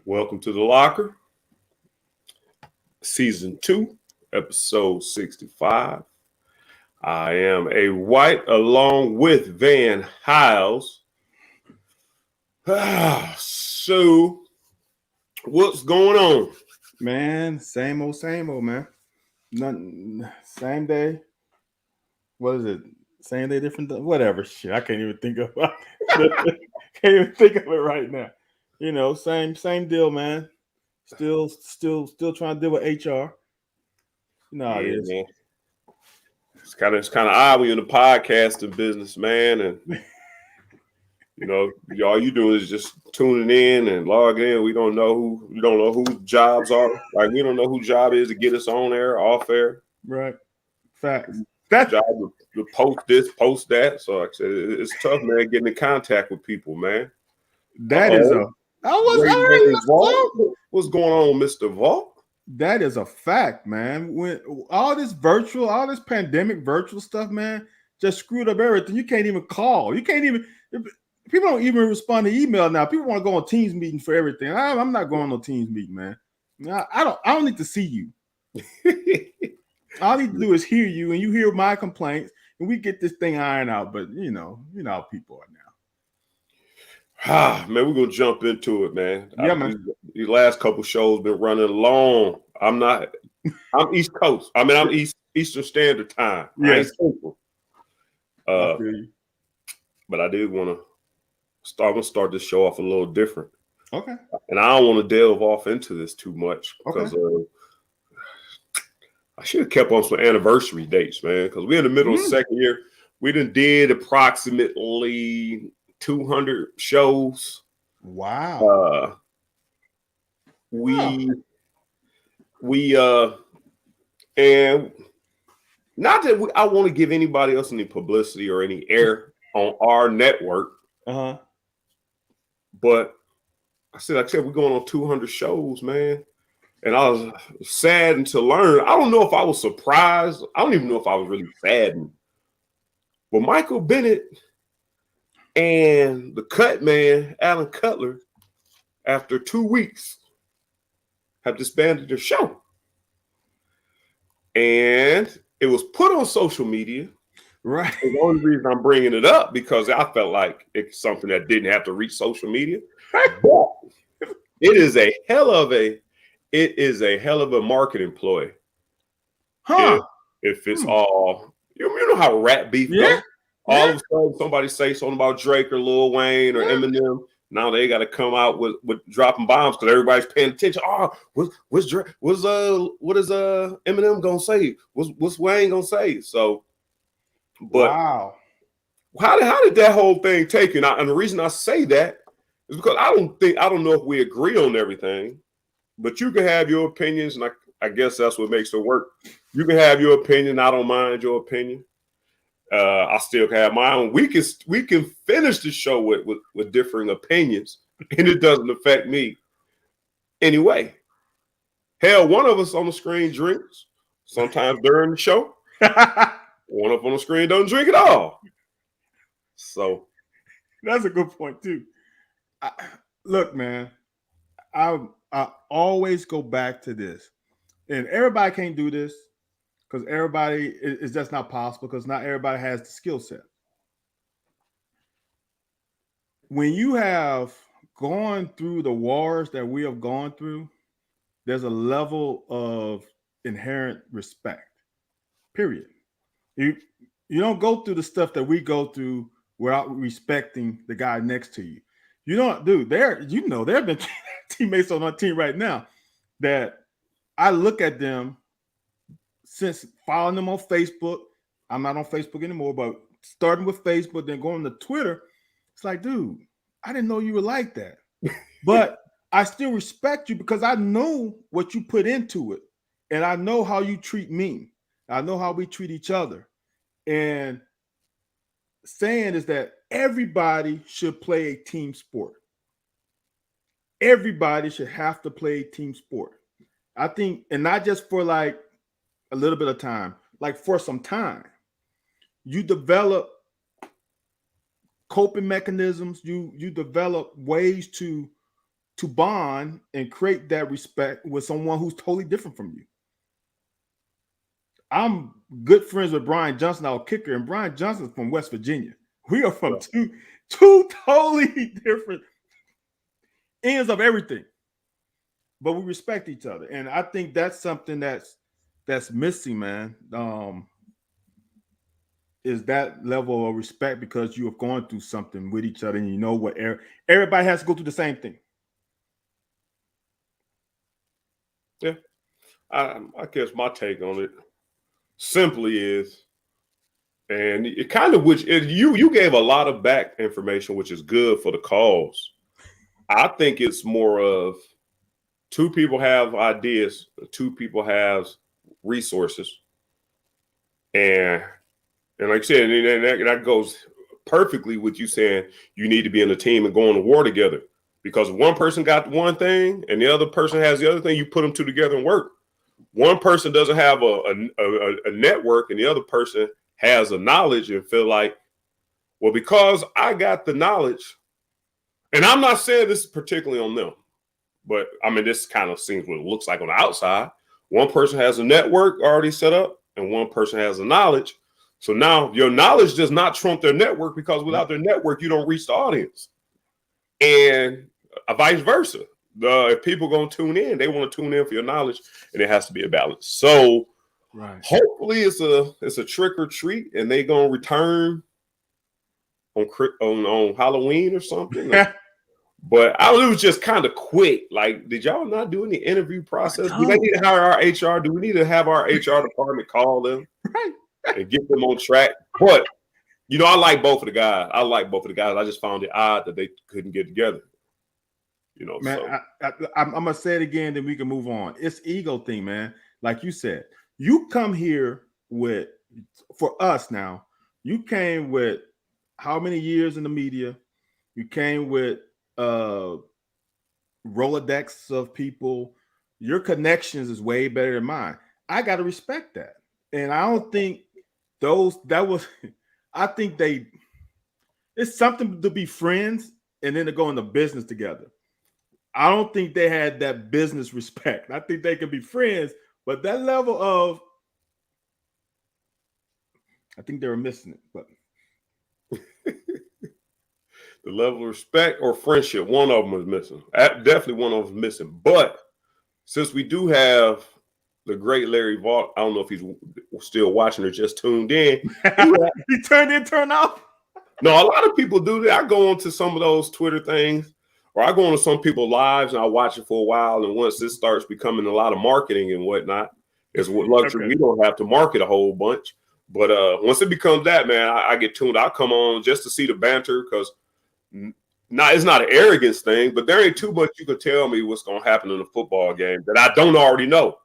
Welcome to the Locker, Season 2, Episode 65. I am A White along with Van Hiles. So, what's going on? Man, same old, man. Nothing, same day. What is it? Same day, different day? Whatever. Shit, I can't even think of can't even think of it right now. You know, same deal, man. Still trying to deal with HR. You know how it Yeah, is. man. It's kind of odd when you're in the podcasting business, man, and all you doing is just tuning in and logging in. We don't know whose jobs are. Like we don't know whose job is to get us on air, off air. Right. Facts. That's job to post this, post that. So like I said, it's tough, man, getting in contact with people, man. that is a. I was all right, Mr. Vault. What's going on, Mr. Vault? That is a fact, man. When all this pandemic virtual stuff, man, just screwed up everything. You can't even call. You can't even. People don't even respond to email now. People want to go on Teams meeting for everything. I'm not going on no Teams meeting, man. I don't need to see you. All I need to do is hear you, and you hear my complaints, and we get this thing ironed out. But you know how people are now. Man, we're gonna jump into it, man. Yeah, man. These last couple shows been running long. I'm East Coast. I'm Eastern Standard Time. Yes. I feel you. But I did want to start this show off a little different. Okay. And I don't want to delve off into this too much because I should have kept on some anniversary dates, man, because we're in the middle of the second year. We did approximately 200 shows. Wow. And not that I want to give anybody else any publicity or any air on our network. Uh-huh. But I said, we're going on 200 shows, man. And I was saddened to learn. I don't know if I was surprised. I don't even know if I was really saddened. But Michael Bennett and the cut man, Alan Cutler, after 2 weeks, have disbanded their show. And it was put on social media. Right. The only reason I'm bringing it up because I felt like it's something that didn't have to reach social media. But it is a hell of a marketing ploy. Huh. If it's all, you know how rap beef goes. All of a sudden, somebody say something about Drake or Lil Wayne or Eminem. Now they got to come out with dropping bombs because everybody's paying attention. Oh, what's Drake? What is Eminem gonna say? What's Wayne gonna say? So, but wow, how did that whole thing take you? And the reason I say that is because I don't know if we agree on everything, but you can have your opinions, and I guess that's what makes it work. You can have your opinion. I don't mind your opinion. I still have my own. We can finish the show with differing opinions, and it doesn't affect me anyway. Hell, one of us on the screen drinks sometimes during the show. One of us on the screen don't drink at all. So that's a good point too. Look, man, I always go back to this, and everybody can't do this. Because everybody is just not possible because not everybody has the skill set. When you have gone through the wars that we have gone through, there's a level of inherent respect. Period. You don't go through the stuff that we go through without respecting the guy next to you. You don't, dude. There have been teammates on our team right now that I look at them. Since following them on Facebook, I'm not on Facebook anymore, but starting with Facebook, then going to Twitter, it's like, dude, I didn't know you were like that. But I still respect you because I know what you put into it. And I know how you treat me. I know how we treat each other. And saying is that everybody should play a team sport. Everybody should have to play a team sport. I think, and not just for like a little bit of time, like for some time, you develop coping mechanisms. You develop ways to to bond and create that respect with someone who's totally different from you. I'm good friends with Brian Johnson, our kicker, and Brian Johnson's from West Virginia. We are from two totally different ends of everything, but we respect each other, and I think that's something that's missing, man. Is that level of respect because you have gone through something with each other, and you know what everybody has to go through the same thing. Yeah, I guess my take on it simply is, and it kind of you gave a lot of back information, which is good for the cause. I think it's more of two people have ideas, two people have resources, and like I said, and that goes perfectly with you saying you need to be in a team and go on to war together. Because if one person got one thing and the other person has the other thing, you put them two together and work. One person doesn't have a network and the other person has a knowledge and feel like, well, because I got the knowledge, and I'm not saying this particularly on them, but I mean, this kind of seems what it looks like on the outside. One person has a network already set up and one person has the knowledge. So now your knowledge does not trump their network, because without their network, you don't reach the audience. And vice versa. If people going to tune in, they want to tune in for your knowledge, and it has to be a balance. So hopefully it's a trick or treat, and they going to return on Halloween or something. But it was just kind of quick. Like, did y'all not do any interview process? Do they need to hire our HR? Do we need to have our HR department call them and get them on track? But, I like both of the guys. I just found it odd that they couldn't get together. Man, so. I'm going to say it again, then we can move on. It's ego thing, man. Like you said, you come here for us now, you came with how many years in the media? You came with Rolodex of people. Your connections is way better than mine. I got to respect that. And I don't think I think it's something to be friends and then to go into business together. I don't think they had that business respect. I think they could be friends, but that level of, I think they were missing it. But the level of respect or friendship, one of them was missing. Definitely one of them was missing. But since we do have the great Larry Vaught, I don't know if he's still watching or just tuned in. He turned in, turned off. No, a lot of people do that. I go onto some of those Twitter things, or I go on to some people's lives and I watch it for a while. And once this starts becoming a lot of marketing and whatnot, it's with luxury. Okay. We don't have to market a whole bunch. But once it becomes that, man, I get tuned. I'll come on just to see the banter, because it's not an arrogance thing, but there ain't too much you can tell me what's going to happen in a football game that I don't already know.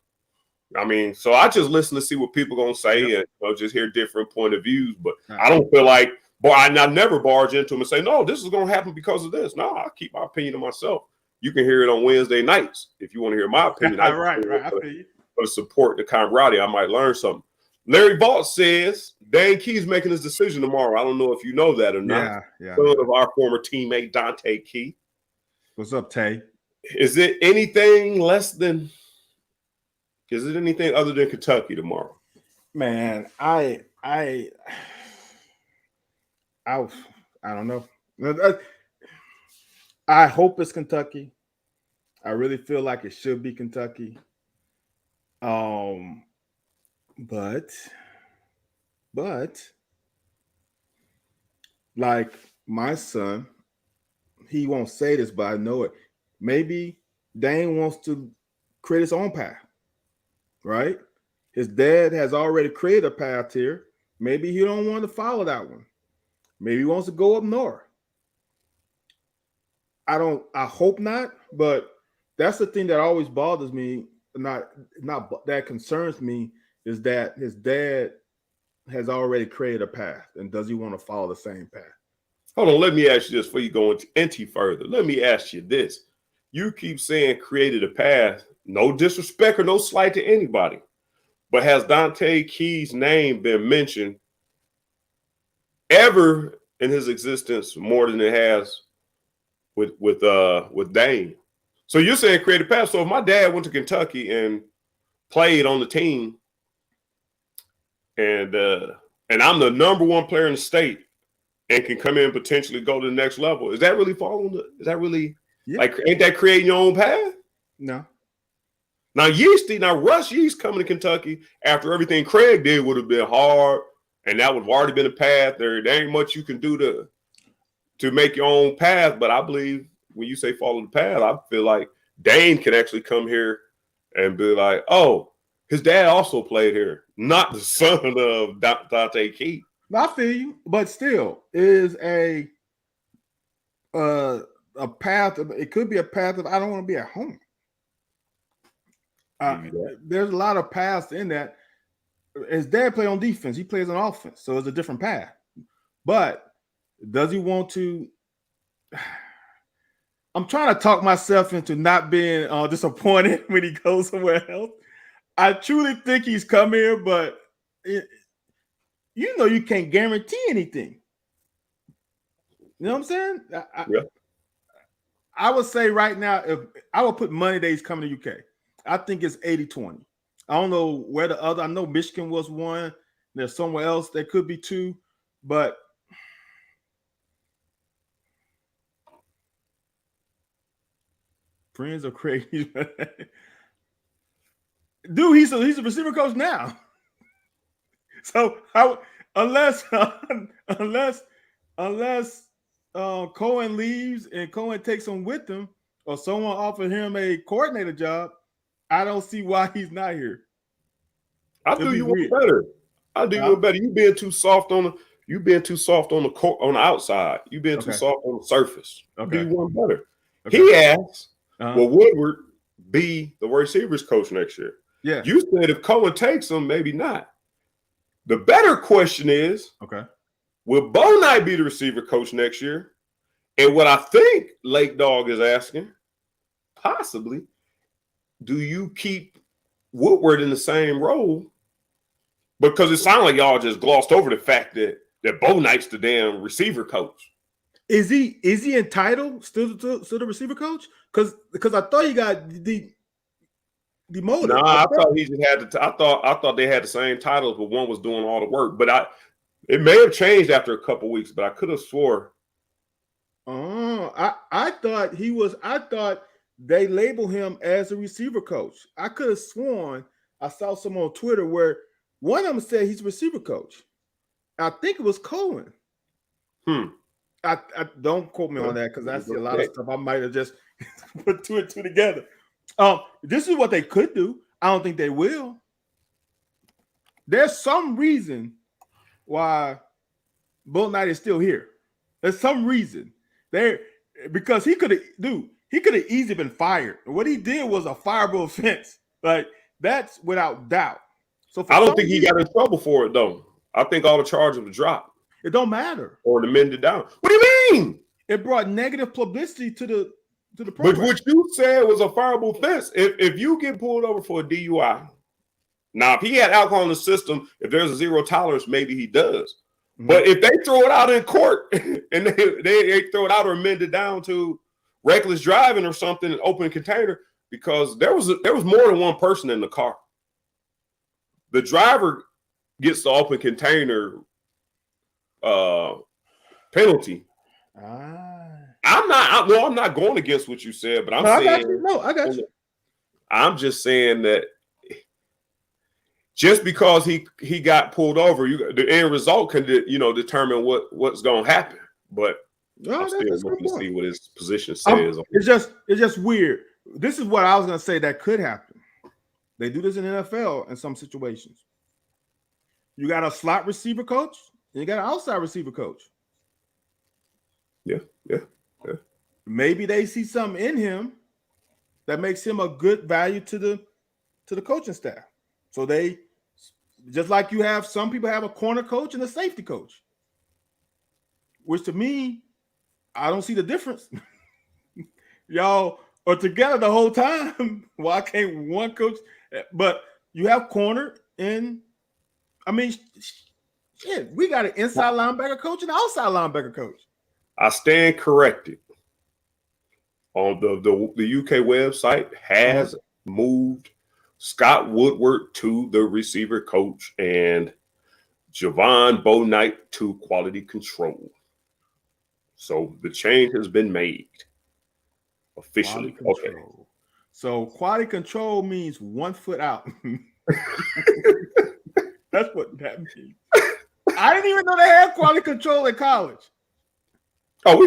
I mean, so I just listen to see what people going to say and just hear different point of views. But I don't feel like, I never barge into them and say, no, this is going to happen because of this. No, I keep my opinion to myself. You can hear it on Wednesday nights if you want to hear my opinion. Right. I feel you. For support, the camaraderie, I might learn something. Larry Vaught says Dane Key's making his decision tomorrow. I don't know if you know that or not. Yeah. Son of our former teammate Dante Key. What's up, Tay? Is it anything other than Kentucky tomorrow? Man, I don't know. I hope it's Kentucky. I really feel like it should be Kentucky. But like my son, he won't say this, but I know it. Maybe Dane wants to create his own path, right? His dad has already created a path here. Maybe he don't want to follow that one. Maybe he wants to go up north. I hope not, but that's the thing that always bothers me. Not that concerns me, is that his dad has already created a path, and does he want to follow the same path? Hold on, let me ask you this before you go into further. Let me ask you this. You keep saying created a path, no disrespect or no slight to anybody, but has Dante Key's name been mentioned ever in his existence more than it has with Dane? So you're saying creative path. So if my dad went to Kentucky and played on the team, and I'm the number one player in the state and can come in and potentially go to the next level, is that really following is that really like, ain't that creating your own path? No. Now Russ Yeast coming to Kentucky after everything Craig did would have been hard, and that would have already been a path. There ain't much you can do to make your own path. But I believe when you say follow the path, I feel like Dane can actually come here and be like, oh, his dad also played here, not the son of Dante Keith. I feel you, but still is a path. It could be a path of I don't want to be at home. There's a lot of paths in that. His dad played on defense. He plays on offense, so it's a different path. But does he want to? I'm trying to talk myself into not being disappointed when he goes somewhere else. I truly think he's come here, but you can't guarantee anything. You know what I'm saying? I would say right now, if I would put money that he's coming to UK, I think it's 80-20. I don't know where the other. I know Michigan was one. There's somewhere else there could be two, but friends are crazy. Dude, he's a receiver coach now. So unless Cohen leaves and Cohen takes him with him, or someone offered him a coordinator job, I don't see why he's not here. I'll do you one better. I'll do you one better. You being too soft on the court, on the outside. You being too soft on the surface. Okay. Do you one better. Okay. He asked, will Woodward be the receivers coach next year? Yeah. You said if Cohen takes him, maybe not. The better question is, will Bo Knight be the receiver coach next year? And what I think Lake Dog is asking, possibly, do you keep Woodward in the same role? Because it sounds like y'all just glossed over the fact that Bo Knight's the damn receiver coach. Is he entitled still to the receiver coach? Because I thought he got demoted. No, I thought he just had I thought they had the same titles, but one was doing all the work. But it may have changed after a couple weeks, but I could have swore. Oh, I thought he was. I thought they labeled him as a receiver coach. I could have sworn I saw some on Twitter where one of them said he's a receiver coach. I think it was Cohen. I don't quote me on that because I see a lot of stuff I might have just put two and two together. This is what they could do. I don't think they will. There's some reason why Bo Knight is still here. There's some reason there because he could have easily been fired. What he did was a fireable offense. Like that's without doubt. So I don't think he got in trouble for it though. I think all the charges were dropped. It don't matter. Or amended down. What do you mean? It brought negative publicity to the program. But what you said was a fireable offense. If you get pulled over for a DUI, now if he had alcohol in the system, if there's a zero tolerance, maybe he does. Mm-hmm. But if they throw it out in court and they throw it out or amend it down to reckless driving or something, an open container, because there was more than one person in the car. The driver gets the open container penalty. I'm not going against what you said, but I got you. I'm just saying that just because he got pulled over, the end result can determine what's going to happen. But I'm still looking to see what his position says. It's just weird. This is what I was going to say that could happen. They do this in the NFL in some situations. You got a slot receiver coach, and you got an outside receiver coach. Yeah. Maybe they see something in him that makes him a good value to the coaching staff. So they, just like you have, some people have a corner coach and a safety coach, which to me, I don't see the difference. Y'all are together the whole time. Why can't one coach? But you have corner and, I mean, shit, we got an inside linebacker coach and an outside linebacker coach. I stand corrected. on the UK website has moved Scott Woodward to the receiver coach and Javon Bownight to quality control. So the change has been made officially. Quality control. Okay. So quality control means 1 foot out. That's what that means. I didn't even know they had quality control in college. Oh,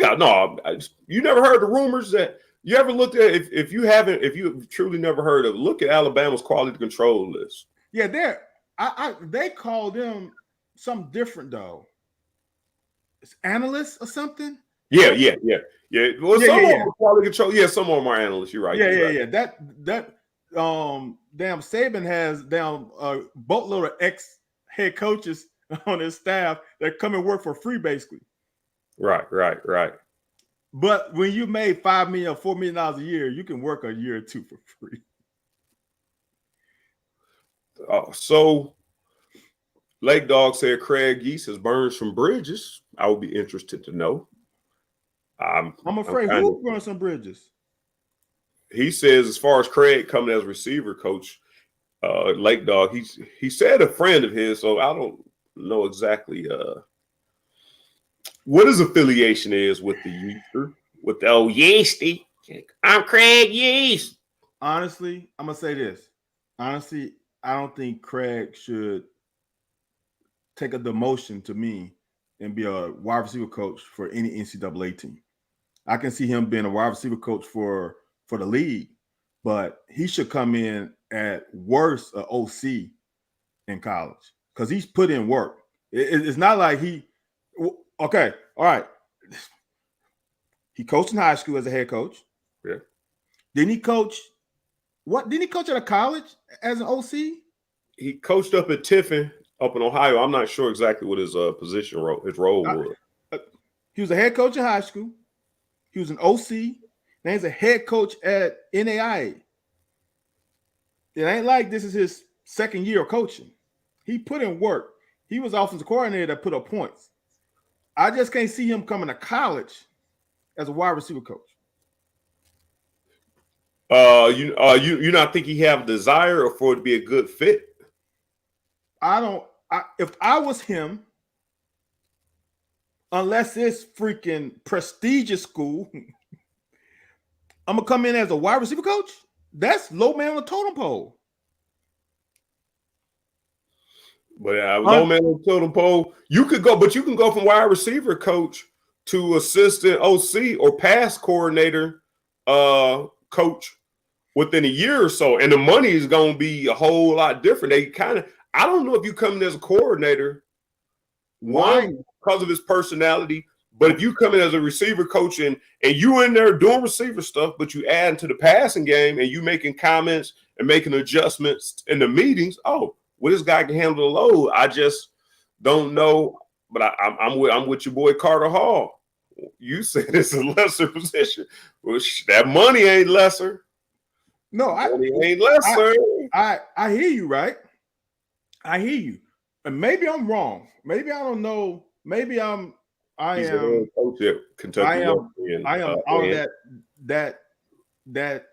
you never heard the rumors that you ever looked at if you truly never heard of it, look at Alabama's quality control list. Yeah, they call them something different though. It's analysts or something. Yeah. Well, some of them are quality control. Yeah, some of them are analysts. You're right. Yeah. That damn Saban has down a boatload of ex head coaches on his staff that come and work for free, basically. Right. But when you made $5 million or $4 million a year, you can work a year or two for free. So Lake Dog said Craig Yeast has burned some bridges. I would be interested to know. I'm afraid who burned some bridges? He says as far as Craig coming as receiver coach, Lake Dog, he said a friend of his, so I don't know exactly what his affiliation is with the Yeaster, with the old Yeasty. I'm Craig Yeast. Honestly, I'm gonna say this. Honestly, I don't think Craig should take a demotion to me and be a wide receiver coach for any NCAA team. I can see him being a wide receiver coach for the league, but he should come in at worst an OC in college because he's put in work. It's not like okay, all right. He coached in high school as a head coach. Yeah. Didn't he coach? What didn't he coach at a college as an OC? He coached up at Tiffin up in Ohio. I'm not sure exactly what his his role was. He was a head coach in high school. He was an OC. Now he's a head coach at NAIA. It ain't like this is his second year of coaching. He put in work. He was offensive coordinator that put up points. I just can't see him coming to college as a wide receiver coach. You not think he have desire or for it to be a good fit? If I was him, unless it's freaking prestigious school, I'm gonna come in as a wide receiver coach. That's low man on the totem pole. But low man on the totem pole, you can go from wide receiver coach to assistant OC or pass coordinator coach within a year or so, and the money is going to be a whole lot different. I don't know if you come in as a coordinator, one, because of his personality, but if you come in as a receiver coach and you in there doing receiver stuff, but you add to the passing game and you making comments and making adjustments in the meetings, this guy can handle the load. I just don't know, but I'm with your boy Carter Hall. You said it's a lesser position. Well, that money ain't lesser. No, money ain't lesser. I hear you, right? I hear you, and maybe I'm wrong. Maybe I don't know. Maybe I am coach at Kentucky. I am out of that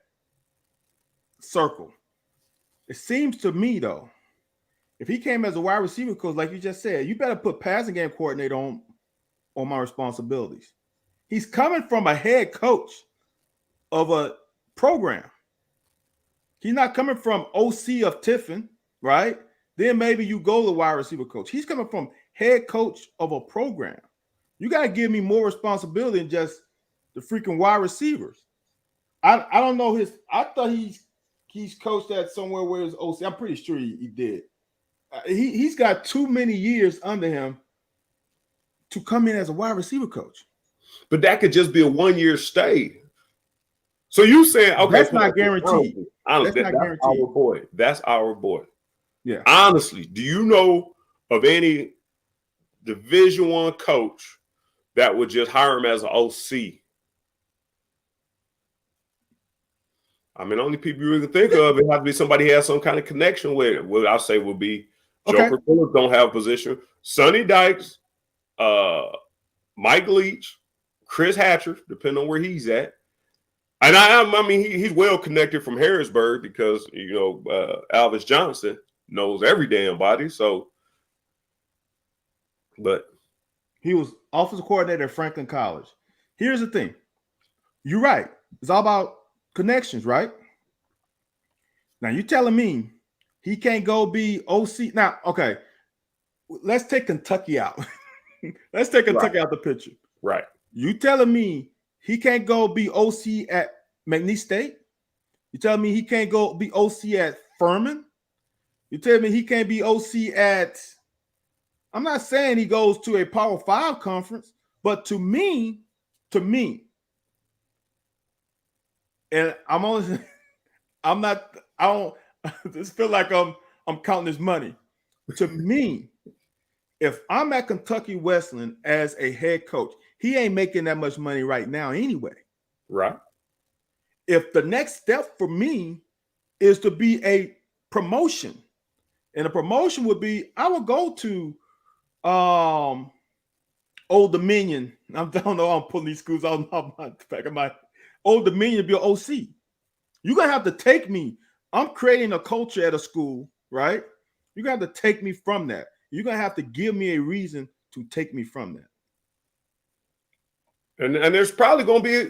circle. It seems to me though, if he came as a wide receiver coach, like you just said, you better put passing game coordinator on my responsibilities. He's coming from a head coach of a program. He's not coming from OC of Tiffin, right? Then maybe you go to wide receiver coach. He's coming from head coach of a program. You got to give me more responsibility than just the freaking wide receivers. I don't know I thought he's coached at somewhere where it's OC. I'm pretty sure he did. He's got too many years under him to come in as a wide receiver coach. But that could just be a 1-year stay. So you saying, okay, that's not guaranteed. Honestly, that's our boy. That's our boy. Yeah. Honestly, do you know of any Division I coach that would just hire him as an OC? I mean, only people you really think of, it has to be somebody he has some kind of connection with. What I'll say would be Joker Phillips don't have a position. Sonny Dykes, Mike Leach, Chris Hatcher, depending on where he's at. And I mean, he's well connected from Harrisburg because Alvis Johnson knows every damn body. So, but he was offensive coordinator at Franklin College. Here's the thing. You're right. It's all about connections, right? Now you telling me he can't go be OC. Now, okay, let's take Kentucky out. Let's take Kentucky out the picture. Right. You telling me he can't go be OC at McNeese State? You telling me he can't go be OC at Furman? You telling me he can't be OC at, I'm not saying he goes to a Power 5 conference, but to me, and I don't just feel like I'm counting his money. To me, if I'm at Kentucky Wesleyan as a head coach, he ain't making that much money right now anyway. Right. If the next step for me is to be a promotion, and a promotion would be I would go to Old Dominion. I don't know. I'm pulling these schools out of my back of my Old Dominion to be an OC. You're gonna have to take me. I'm creating a culture at a school, right? You're gonna have to take me from that. You're gonna have to give me a reason to take me from that. And there's probably gonna be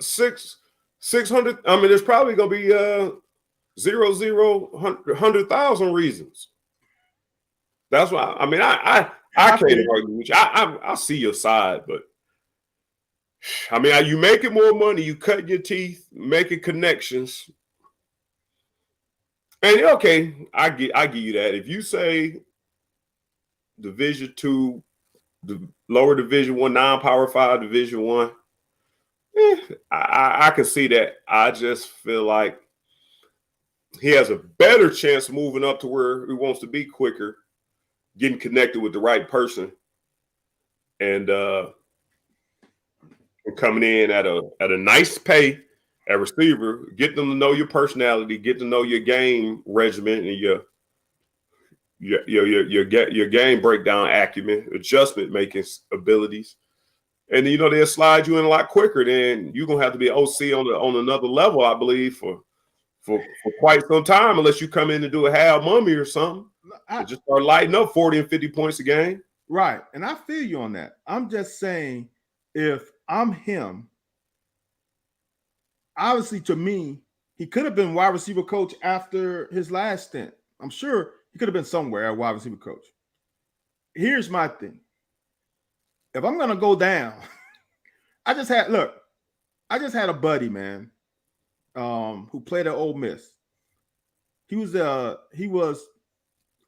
600. I mean, there's probably gonna be 100,000 reasons. That's why. I mean, I can't argue with you. I see your side, but I mean, you making more money, you cut your teeth, making connections. And okay, I give you that. If you say Division II, the lower Division I, non-Power 5 Division I can see that. I just feel like he has a better chance of moving up to where he wants to be quicker, getting connected with the right person, and coming in at a nice pay at receiver, get them to know your personality, get to know your game regimen and your game breakdown acumen, adjustment making abilities, and they'll slide you in a lot quicker. Then you're gonna have to be OC on another level, I believe, for quite some time, unless you come in and do a Hal Mummy or something. Just start lighting up 40 and 50 points a game. Right, and I feel you on that. I'm just saying, if I'm him, obviously, to me, he could have been wide receiver coach after his last stint. I'm sure he could have been somewhere at wide receiver coach. Here's my thing. If I'm going to go down, I just had a buddy, man, who played at Ole Miss. He was a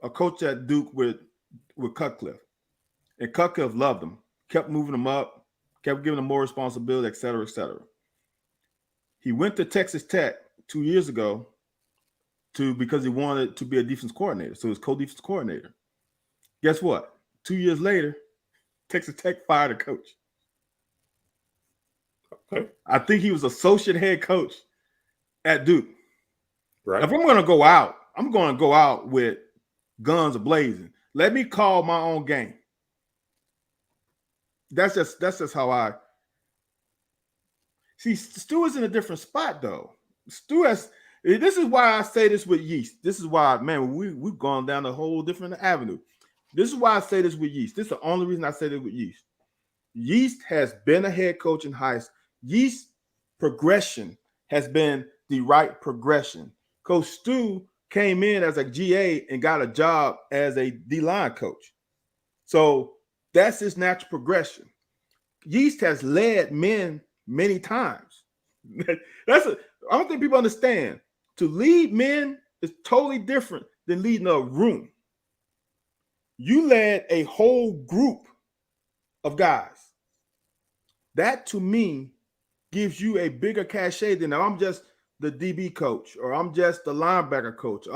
coach at Duke with Cutcliffe. And Cutcliffe loved him, kept moving him up, kept giving him more responsibility, et cetera, et cetera. He went to Texas Tech 2 years ago because he wanted to be a defense coordinator. So he was co-defense coordinator. Guess what? 2 years later, Texas Tech fired a coach. Okay. I think he was associate head coach at Duke. Right. If I'm going to go out, I'm going to go out with guns a-blazing. Let me call my own game. That's just how I see. Stu is in a different spot, though. Stu has. This is why I say this with Yeast. This is why, man, we've gone down a whole different avenue. This is why I say this with Yeast. This is the only reason I say this with Yeast. Yeast has been a head coach in high school. Yeast's progression has been the right progression. Coach Stu came in as a GA and got a job as a D-line coach. So that's his natural progression. Yeast has led men many times. I don't think people understand. To lead men is totally different than leading a room. You led a whole group of guys. That, to me, gives you a bigger cachet than I'm just the DB coach or I'm just the linebacker coach.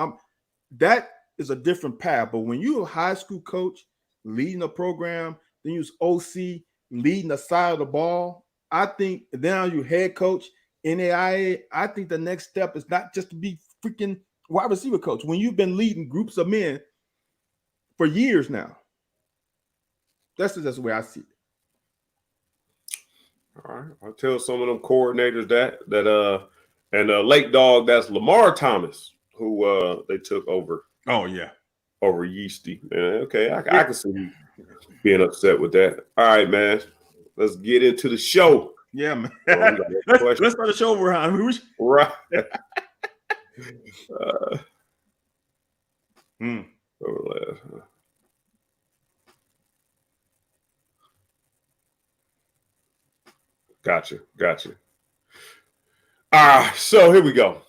That is a different path. But when you're a high school coach leading a program, then you're OC leading the side of the ball, I think now you're head coach, NAIA, I think the next step is not just to be freaking wide receiver coach. When you've been leading groups of men for years now. That's the way I see it. All right. I'll tell some of them coordinators and late dog, that's Lamar Thomas, who they took over Oh yeah. Yeasty. Man, okay, I can see you being upset with that. All right, man. Let's get into the show. Yeah, man. Oh, Let's start the show, Ron. Right. Gotcha. So here we go.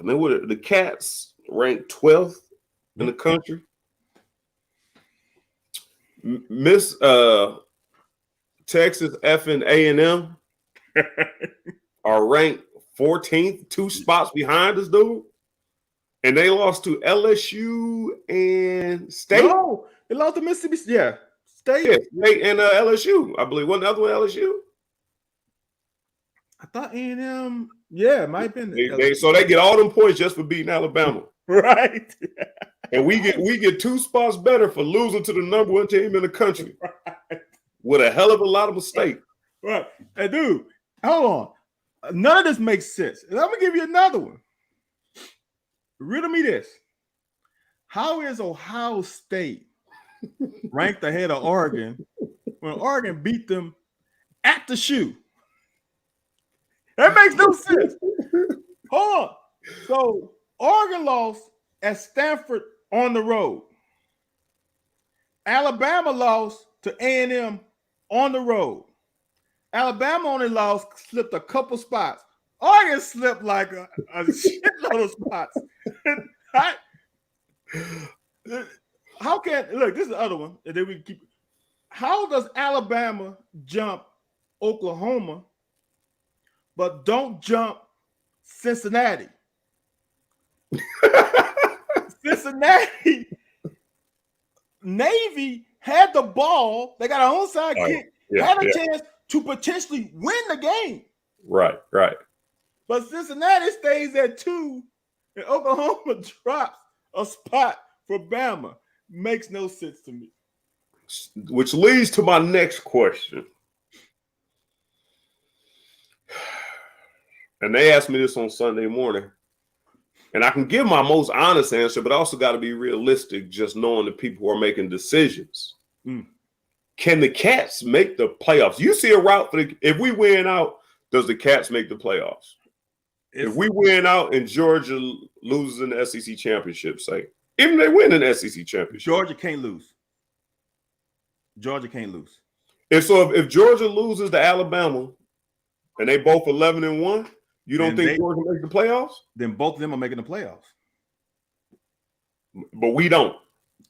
Man, what the Cats ranked 12th in the country. Miss Texas effing A&M are ranked 14th, 2 spots behind us, dude. And they lost to LSU and State. No, they lost to Mississippi. Yeah, State. Yeah, State and LSU. I believe wasn't the other one LSU. I thought A&M. Yeah, it might have been. So they get all them points just for beating Alabama, right? And we get 2 spots better for losing to the number 1 team in the country, right, with a hell of a lot of mistakes. Right. Hey, dude, hold on. None of this makes sense. And I'm gonna give you another one. Riddle me this. How is Ohio State ranked ahead of Oregon when Oregon beat them at the shoe? That makes no sense. Hold on. So Oregon lost at Stanford on the road. Alabama lost to A&M on the road. Alabama only slipped a couple spots. Oregon slipped like a shitload of spots. How can look? This is the other one, and then we keep. How does Alabama jump Oklahoma, but don't jump Cincinnati? Cincinnati Navy had the ball. They got an onside kick. Had a chance to potentially win the game. Right. But Cincinnati stays at 2, and Oklahoma drops a spot for Bama. Makes no sense to me. Which leads to my next question. And they asked me this on Sunday morning. And I can give my most honest answer, but I also got to be realistic, just knowing the people who are making decisions. Can the Cats make the playoffs? You see a route for if we win out, does the Cats make the playoffs? If we win out and Georgia loses in the SEC championship, say, even if they win an SEC championship, Georgia can't lose. If Georgia loses to Alabama and they both 11-1, you don't think Georgia makes the playoffs? Then both of them are making the playoffs. But we don't.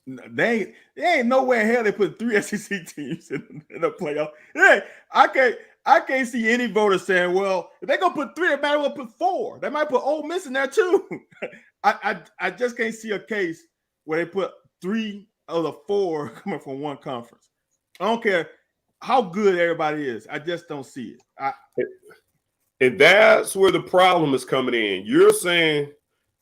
They ain't nowhere in hell they put 3 SEC teams in the playoff. Hey, I can't see any voter saying, well, if they're gonna put 3, they might well put 4. They might put Ole Miss in there too. I just can't see a case where they put 3 of the 4 coming from one conference. I don't care how good everybody is. I just don't see it. And that's where the problem is coming in. You're saying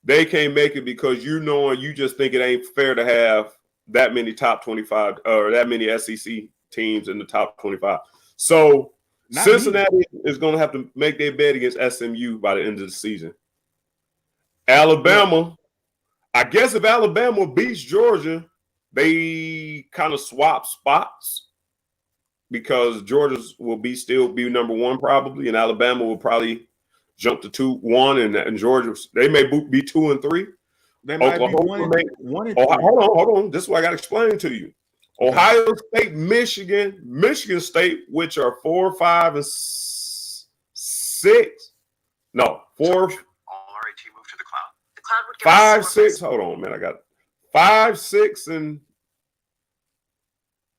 they can't make it because you just think it ain't fair to have that many top 25 or that many SEC teams in the top 25. So Cincinnati is going to have to make their bet against SMU by the end of the season. Alabama, I guess if Alabama beats Georgia, they kind of swap spots because Georgia will still be number 1 probably, and Alabama will probably jump to 2-1, and Georgia they may be 2 and 3. They might be 1 and 3. Hold on. This is what I got to explain to you. Ohio State, Michigan State, which are 4, 5, and 6. No, 4. All RAT move to the cloud. The cloud would give 5, 6. Hold on, man. I got 5, 6, and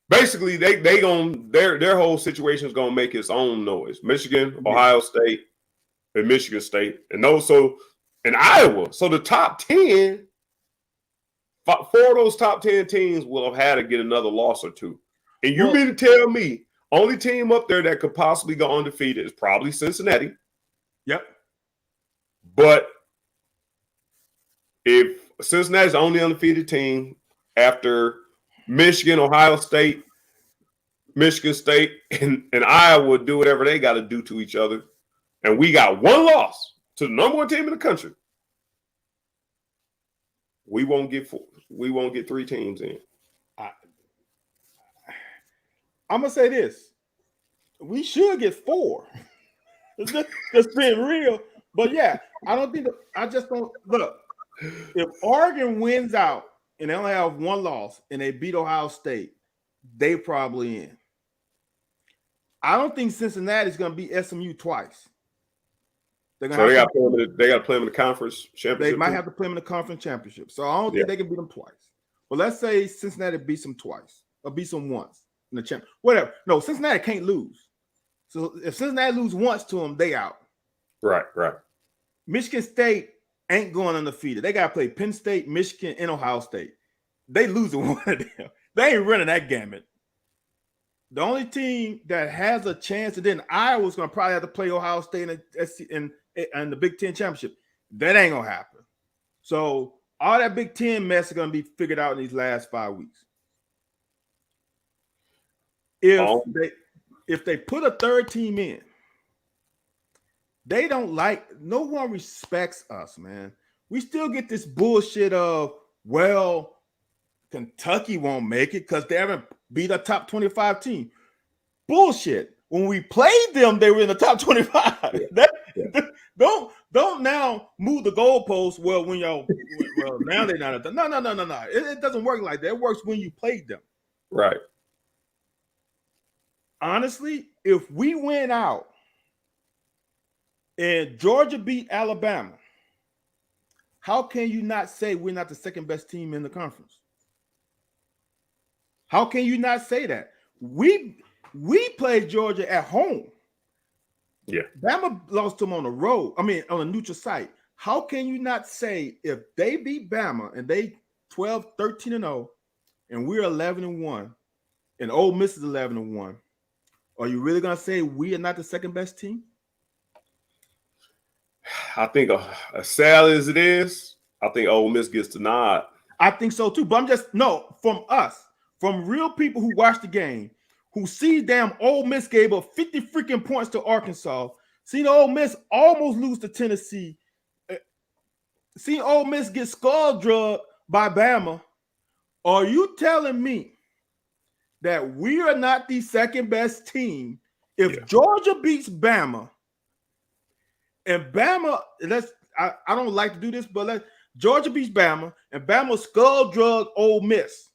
basically they going their whole situation is gonna make its own noise. Michigan, Ohio State, and Michigan State, and Iowa. So the top 10. 4 of those top 10 teams will have had to get another loss or 2. And you mean to tell me only team up there that could possibly go undefeated is probably Cincinnati. Yep. But if Cincinnati's the only undefeated team after Michigan, Ohio State, Michigan State and Iowa do whatever they got to do to each other, and we got one loss to the number one team in the country, we won't get 3 teams in. I'm gonna say this: we should get 4. Just being real, but yeah, I don't think. I just don't look. If Oregon wins out and they only have 1 loss and they beat Ohio State, they probably in. I don't think Cincinnati's going to beat SMU twice. They got to play them in the conference championship. They might have to play them in the conference championship. So I don't think they can beat them twice. But let's say Cincinnati beats them twice or beats them once in the champ. Whatever. No, Cincinnati can't lose. So if Cincinnati lose once to them, they out. Right. Michigan State ain't going undefeated. They got to play Penn State, Michigan, and Ohio State. They losing one of them. They ain't running that gamut. The only team that has a chance, and then Iowa's going to probably have to play Ohio State in the Big Ten championship. That ain't going to happen. So all that Big Ten mess is going to be figured out in these last 5 weeks. If they put a third team in, they don't no one respects us, man. We still get this bullshit of, well, Kentucky won't make it because they haven't beat a top 25 team. Bullshit. When we played them, they were in the top 25. Don't now move the goalposts. Well, now they're not. No. It doesn't work like that. It works when you played them. Right. Honestly, if we went out and Georgia beat Alabama, how can you not say we're not the second best team in the conference? How can you not say that? We played Georgia at home. Yeah. Bama lost them on the road. I mean, on a neutral site. How can you not say if they beat Bama and they 12-13-0 and we're 11-1 and Ole Miss is 11-1, are you really going to say we are not the second best team? I think as sad as it is, I think Ole Miss gets the nod. I think so too. But from real people who watch the game, who see damn Ole Miss gave up 50 freaking points to Arkansas, seen Ole Miss almost lose to Tennessee, seen Ole Miss get skull drugged by Bama. Are you telling me that we are not the second best team if Georgia beats Bama and Bama, I don't like to do this, but Georgia beats Bama and Bama skull drug Ole Miss.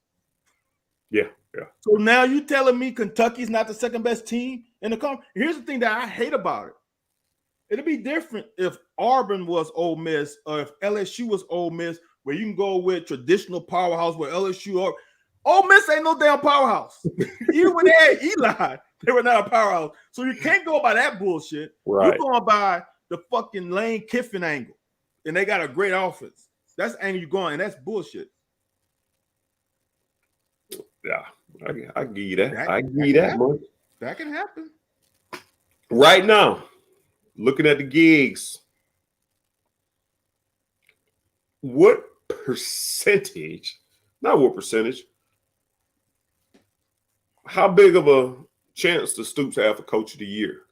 Yeah. So now you telling me Kentucky's not the second best team in the conference? Here's the thing that I hate about it. It'd be different if Auburn was Ole Miss or if LSU was Ole Miss, where you can go with traditional powerhouse where LSU or Ole Miss ain't no damn powerhouse. Even when they had Eli, they were not a powerhouse. So you can't go by that bullshit. Right. You're going by the fucking Lane Kiffin angle. And they got a great offense. That's the angle you're going, and that's bullshit. Yeah, I give you that. I give you that, man. That can happen. Right now, looking at the gigs, what percentage, how big of a chance does Stoops have for Coach of the Year?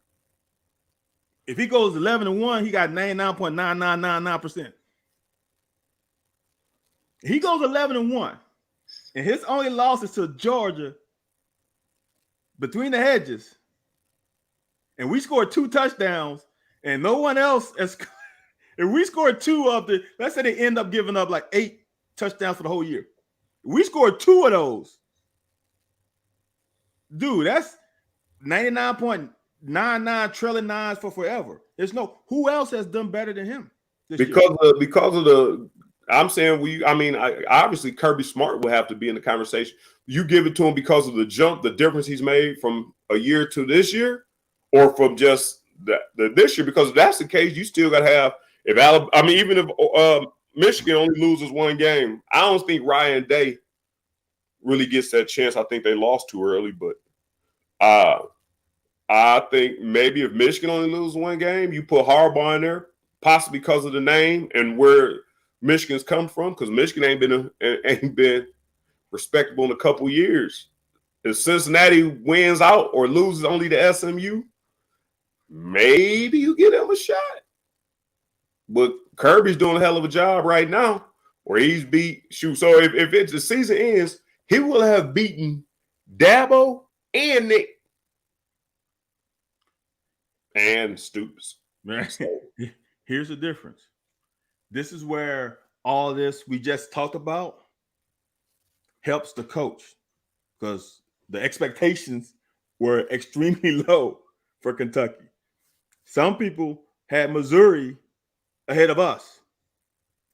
If he goes 11-1, he got 99.9999%. He goes 11-1, and his only loss is to Georgia between the hedges, and we scored 2 touchdowns, and no one else has. If we scored 2 of the, let's say they end up giving up like 8 touchdowns for the whole year. If we scored 2 of those, dude, that's 99.99 trailing nines for forever. There's no who else has done better than him because of the. I'm saying obviously Kirby Smart will have to be in the conversation. You give it to him because of the jump, the difference he's made from a year to this year, or from just this year. Because if that's the case, you still got to have. Even if Michigan only loses 1 game, I don't think Ryan Day really gets that chance. I think they lost too early, but I think maybe if Michigan only loses 1 game, you put Harbaugh in there, possibly because of the name and where Michigan's come from, because Michigan ain't been respectable in a couple years. if Cincinnati wins out or loses only to SMU, maybe you get him a shot. But Kirby's doing a hell of a job right now where he's beat shoot. So if it's the season ends, he will have beaten Dabo and Nick and Stoops. Man, here's the difference. This is where all this we just talked about helps the coach because the expectations were extremely low for Kentucky. Some people had Missouri ahead of us.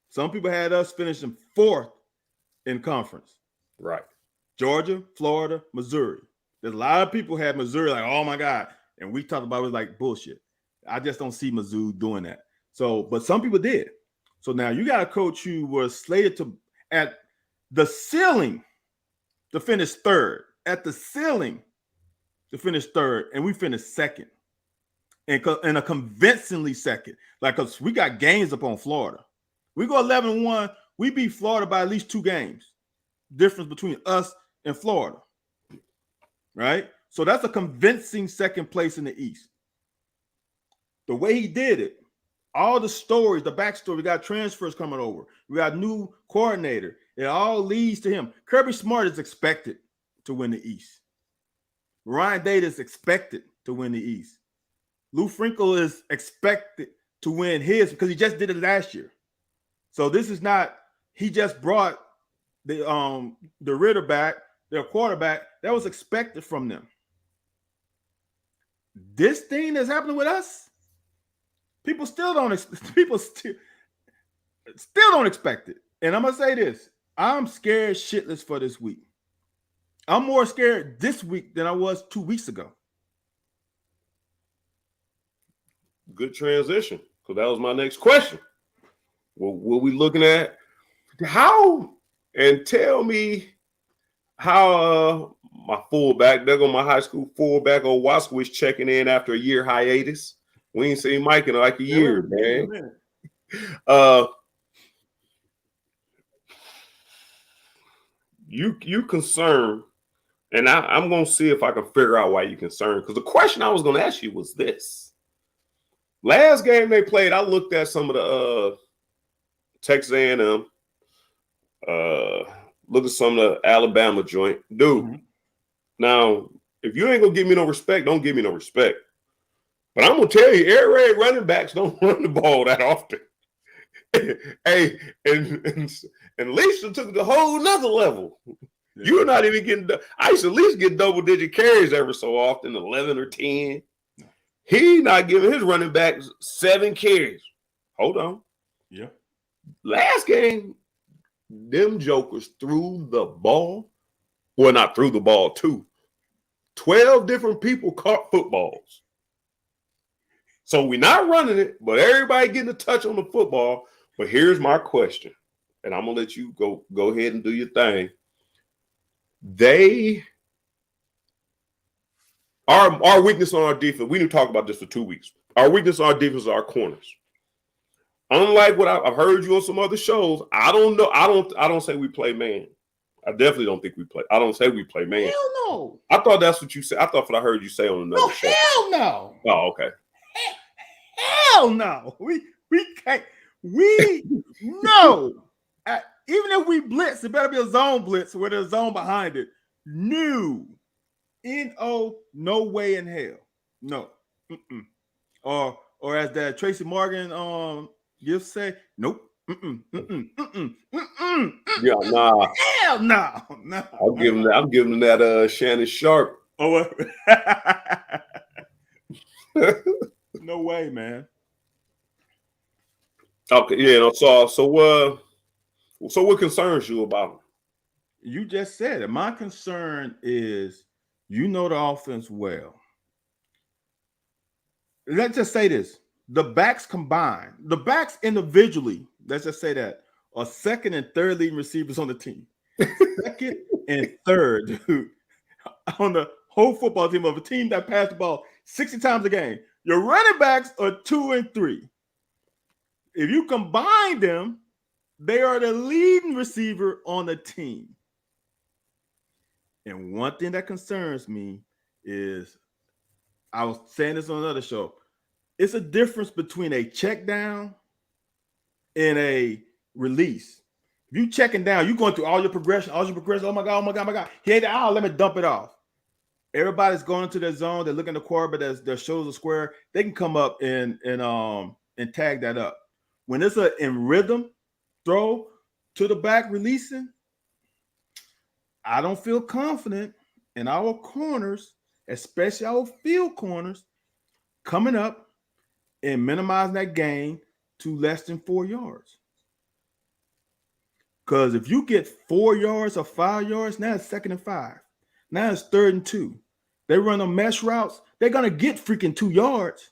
Some people had us finishing 4th in conference. Right. Georgia, Florida, Missouri. There's a lot of people had Missouri like, oh my God. And we talked about it like bullshit. I just don't see Mizzou doing that. So, but some people did. So now you got a coach who was slated to at the ceiling to finish 3rd. At the ceiling to finish 3rd, and we finished 2nd. And a convincingly 2nd. Like, cause we got games up on Florida. We go 11-1, we beat Florida by at least 2 games. Difference between us and Florida. Right? So that's a convincing 2nd place in the East. The way he did it, all the stories, the backstory, we got transfers coming over. We got new coordinator. It all leads to him. Kirby Smart is expected to win the East. Ryan Day is expected to win the East. Lou Frankel is expected to win his because he just did it last year. So this is not, he just brought the Ritter back, their quarterback. That was expected from them. This thing that's happening with us, people still don't expect it. And I'm gonna say this: I'm scared shitless for this week. I'm more scared this week than I was 2 weeks ago. Good transition, because that was my next question. What we looking at? How, and tell me how my fullback, there go my high school fullback, Owasko, checking in after a year hiatus. We ain't seen Mike in like a year, man. You concerned, and I'm gonna see if I can figure out why you concerned. Because the question I was gonna ask you was this: last game they played, I looked at some of the Texas A&M, look at some of the Alabama joint, dude. Mm-hmm. Now, if you ain't gonna give me no respect, don't give me no respect. But I'm gonna tell you, air raid running backs don't run the ball that often. Hey, and Lisa took it to a whole nother level. Yeah. You're not even getting. I used to at least get double-digit carries every so often, 11 or 10. He not giving his running backs 7 carries. Hold on. Yeah. Last game, them jokers threw the ball. Well, not threw the ball too. 12 different people caught footballs. So we're not running it, but everybody getting a touch on the football. But here's my question, and I'm gonna let you go ahead and do your thing. Our weakness on our defense. We need to talk about this for 2 weeks. Our weakness on our defense are our corners. Unlike what I've heard you on some other shows, I don't know. I don't say we play man. I definitely don't think we play. I don't say we play man. Hell no. I thought that's what you said. I thought what I heard you say on another show. Hell no. Oh, okay. Hell no. We can't. We no. Even if we blitz, it better be a zone blitz with a zone behind it. No. N-O, no way in hell. No. Mm-mm. Or as that Tracy Morgan gift say, nope. Mm-mm. Mm-mm. Mm-mm. Mm-mm. Yeah, nah. Hell no. No. I'm giving that Shannon Sharp. Oh, what? No way, man. Okay, yeah. So what concerns you about him? You just said it. My concern is, you know, the offense well. Let's just say this: the backs combined, the backs individually, let's just say that, are second and third leading receivers on the team. Second and third, dude, on the whole football team of a team that passed the ball 60 times a game. Your running backs are 2 and 3. If you combine them, they are the leading receiver on the team. And one thing that concerns me is, I was saying this on another show, it's a difference between a check down and a release. If you checking down, you going through all your progression. Oh my God, oh my God, oh my God. Hit it out, let me dump it off. Everybody's going into their zone. They're looking at the quarterback. Their shoulders are square. They can come up and tag that up. When it's a in rhythm throw to the back releasing, I don't feel confident in our corners, especially our field corners, coming up and minimizing that gain to less than 4 yards. Because if you get 4 yards or 5 yards, now it's 2nd and 5. Now it's 3rd and 2. They run on mesh routes, they're going to get freaking 2 yards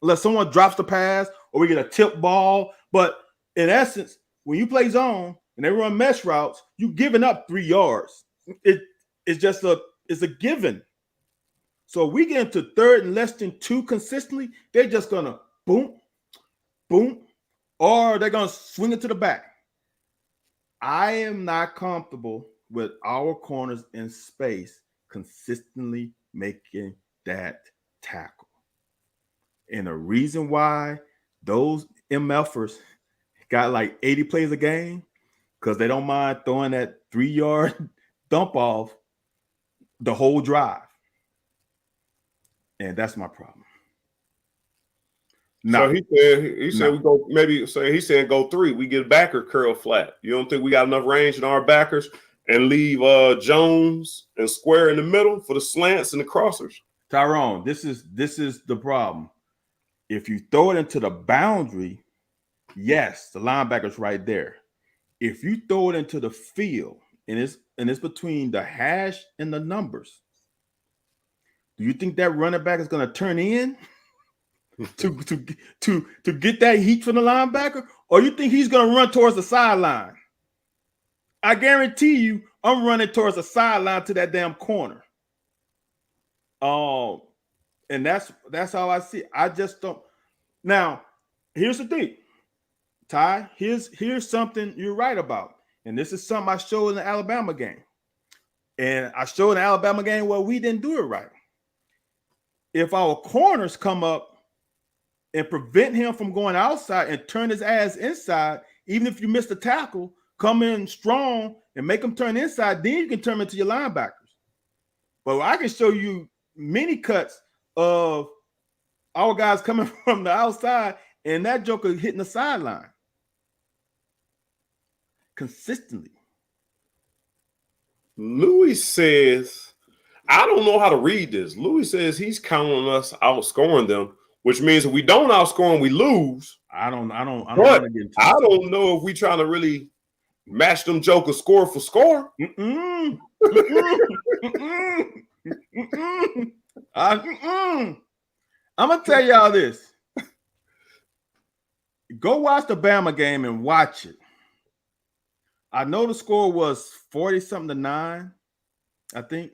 unless someone drops the pass or we get a tip ball. But in essence, when you play zone and they run mesh routes, you're giving up 3 yards. It's just it's a given. So we get into 3rd and less than 2 consistently, they're just going to boom, boom, or they're going to swing it to the back. I am not comfortable with our corners in space consistently making that tackle. And the reason why those MFers got like 80 plays a game, because they don't mind throwing that 3-yard dump off the whole drive. And that's my problem. So he said we go, maybe say he's saying go 3. We get backer curl flat. You don't think we got enough range in our backers and leave Jones and Square in the middle for the slants and the crossers? Tyrone, this is the problem. If you throw it into the boundary, yes, the linebacker's right there. If you throw it into the field and it's between the hash and the numbers, do you think that running back is going to turn in to get that heat from the linebacker, or you think he's going to run towards the sideline? I guarantee you, I'm running towards the sideline to that damn corner. And that's how I see it. I just don't. Now, here's the thing, Ty. Here's something you're right about, and this is something I showed in the Alabama game, and I showed in the Alabama game where we didn't do it right. If our corners come up and prevent him from going outside and turn his ass inside, even if you miss the tackle, come in strong and make him turn inside, then you can turn into your linebackers. But I can show you many cuts of our guys coming from the outside and that joker hitting the sideline consistently. Louis says, I don't know how to read this. Louis says he's counting on us outscoring them, which means if we don't outscore them, we lose. I don't I don't know if we trying to really match them jokers score for score. I'm gonna tell y'all this. Go watch the Bama game and watch it. I know the score was 40-something to 9, I think.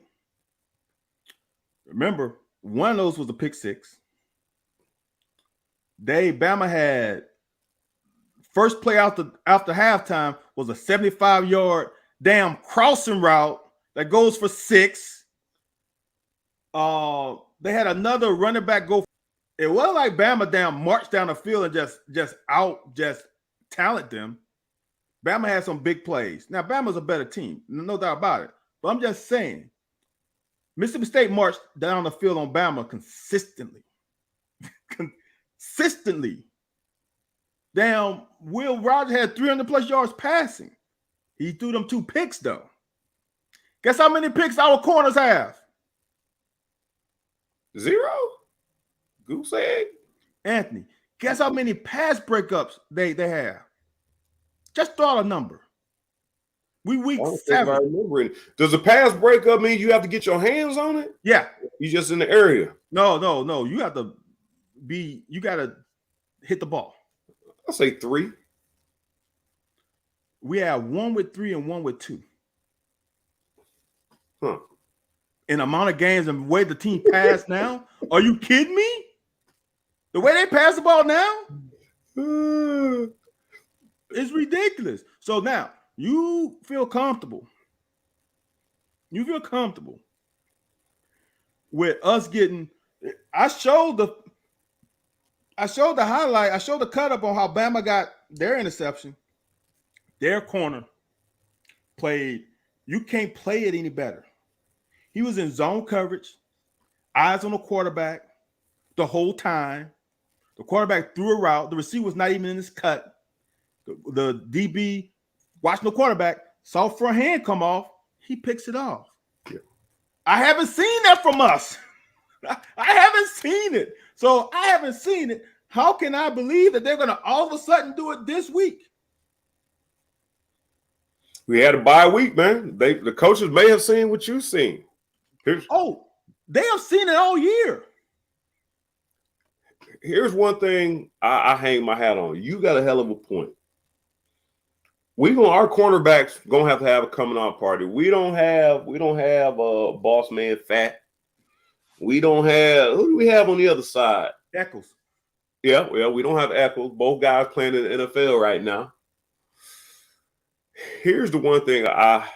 Remember, one of those was a pick 6. Bama had first play after halftime was a 75-yard damn crossing route that goes for 6. They had another running back go. It wasn't like Bama damn marched down the field and just talent them. Bama had some big plays. Now, Bama's a better team, no doubt about it. But I'm just saying, Mississippi State marched down the field on Bama consistently. Consistently. Damn, Will Rogers had 300+ yards passing. He threw them 2 picks, though. Guess how many picks our corners have? 0? Goose egg? Anthony, guess how many pass breakups they have? Just throw out a number. We week 7. Does a pass breakup mean you have to get your hands on it? Yeah. You just in the area? No. You got to hit the ball. I'll say 3. We have 1 with 3 and 1 with 2. Huh. In amount of games and the way the team passed now? Are you kidding me? The way they pass the ball now? It's ridiculous. So now you feel comfortable. You feel comfortable with us getting? I showed the highlight. I showed the cut up on how Bama got their interception. Their corner played. You can't play it any better. He was in zone coverage, eyes on the quarterback the whole time. The quarterback threw a route. The receiver was not even in his cut. The DB watching the quarterback, saw front hand come off. He picks it off. Yeah. I haven't seen that from us. I haven't seen it. So I haven't seen it. How can I believe that they're going to all of a sudden do it this week? We had a bye week, man. The coaches may have seen what you've seen. They have seen it all year. Here's one thing I hang my hat on. You got a hell of a point. Our cornerbacks gonna have to have a coming out party. We don't have boss man Fat. We don't have, who do we have on the other side? Eccles. Yeah, well, we don't have Eccles. Both guys playing in the NFL right now. Here's the one thing I've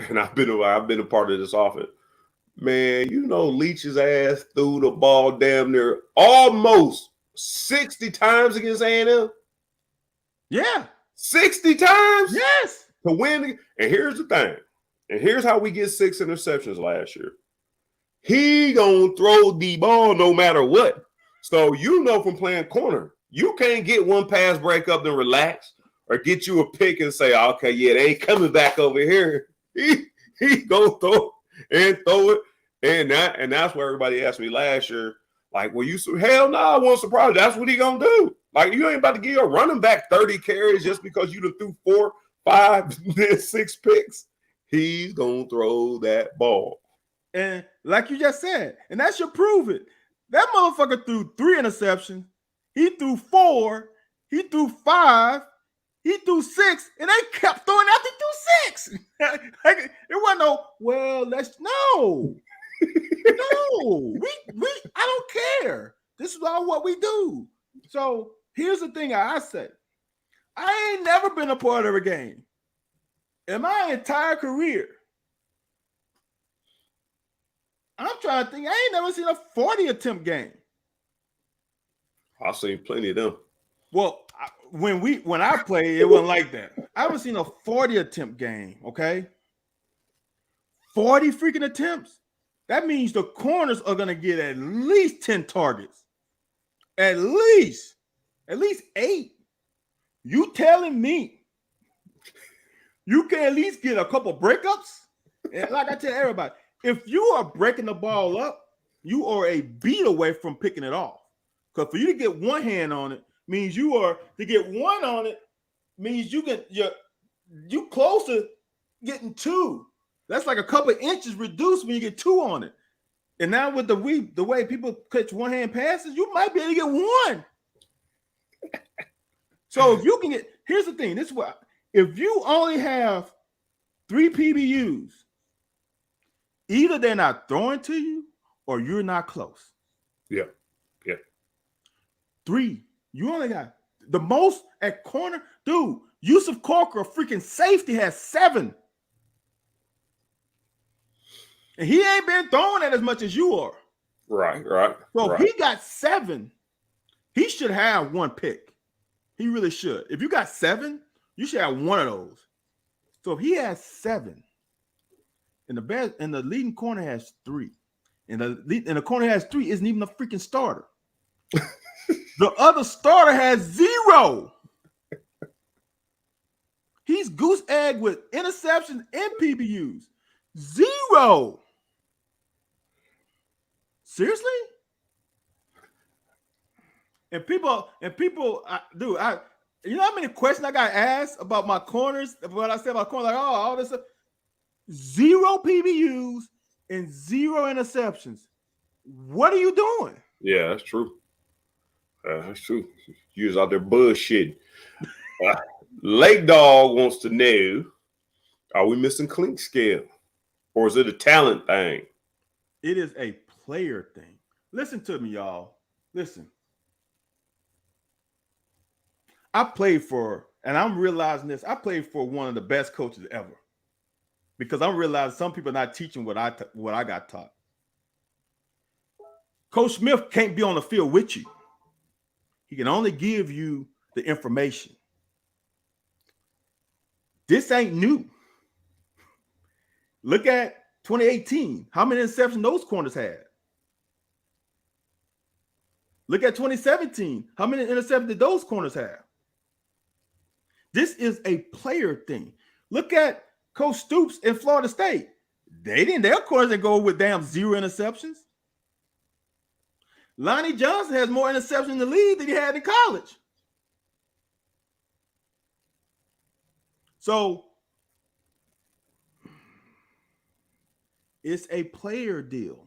been a part of this offense. Man, Leach's ass threw the ball damn near almost 60 times against A&M. Yeah. 60 times? Yes. To win. And here's the thing. And here's how we get 6 interceptions last year. He gonna throw the ball no matter what. So from playing corner, you can't get one pass breakup and relax or get you a pick and say, okay, yeah, they ain't coming back over here. He gonna throw it. And that's where everybody asked me last year, like, well, hell no, I wasn't surprised. That's what he gonna do. Like, you ain't about to give your running back 30 carries just because you done threw 4, 5, 6 picks. He's gonna throw that ball. And like you just said, and that should prove it. That motherfucker threw 3 interceptions. He threw 4. He threw 5. He threw 6, and they kept throwing after he threw 6. Like, it wasn't no. I don't care. This is all what we do. So here's the thing I say. I ain't never been a part of a game in my entire career. I'm trying to think. I ain't never seen a 40 attempt game. I've seen plenty of them. Well, when I played, it wasn't like that. I haven't seen a 40 attempt game, okay? 40 freaking attempts. That means the corners are going to get at least 10 targets. At least 8. You telling me you can at least get a couple breakups? And like I tell everybody, if you are breaking the ball up, you are a beat away from picking it off. Because for you to get one hand on it means you close to getting 2. That's like a couple of inches reduced when you get 2 on it. And now with the way people catch one hand passes, you might be able to get 1. So if you can get, here's the thing. This is what, if you only have 3 PBUs, either they're not throwing to you or you're not close. Yeah. 3. You only got the most at corner. Dude, Yusuf Corker, freaking safety, has 7. And he ain't been throwing it as much as you are. Right. So if he got 7, he should have 1 pick. He really should. If you got 7, you should have 1 of those. So if he has 7, and the leading corner has 3, and the corner has 3 isn't even a freaking starter. The other starter has 0. He's goose egg with interceptions and PBUs. 0. Seriously? And people, you know how many questions I got asked about my corners? What I said about corners, like, oh, all this stuff. 0 PBUs and 0 interceptions. What are you doing? Yeah, that's true. That's true. You was out there bullshitting. Lake Dog wants to know, are we missing clink scale? Or is it a talent thing? It is a player thing. Listen to me, y'all. Listen. I played for, and I'm realizing this, I played for one of the best coaches ever. because I'm realizing some people are not teaching what I got taught. Coach Smith can't be on the field with you. He can only give you the information. This ain't new. Look at 2018. How many interceptions those corners had? Look at 2017. How many interceptions did those corners have? This is a player thing. Look at Coach Stoops in Florida State. Their corners didn't go with damn 0 interceptions. Lonnie Johnson has more interceptions in the league than he had in college. So it's a player deal.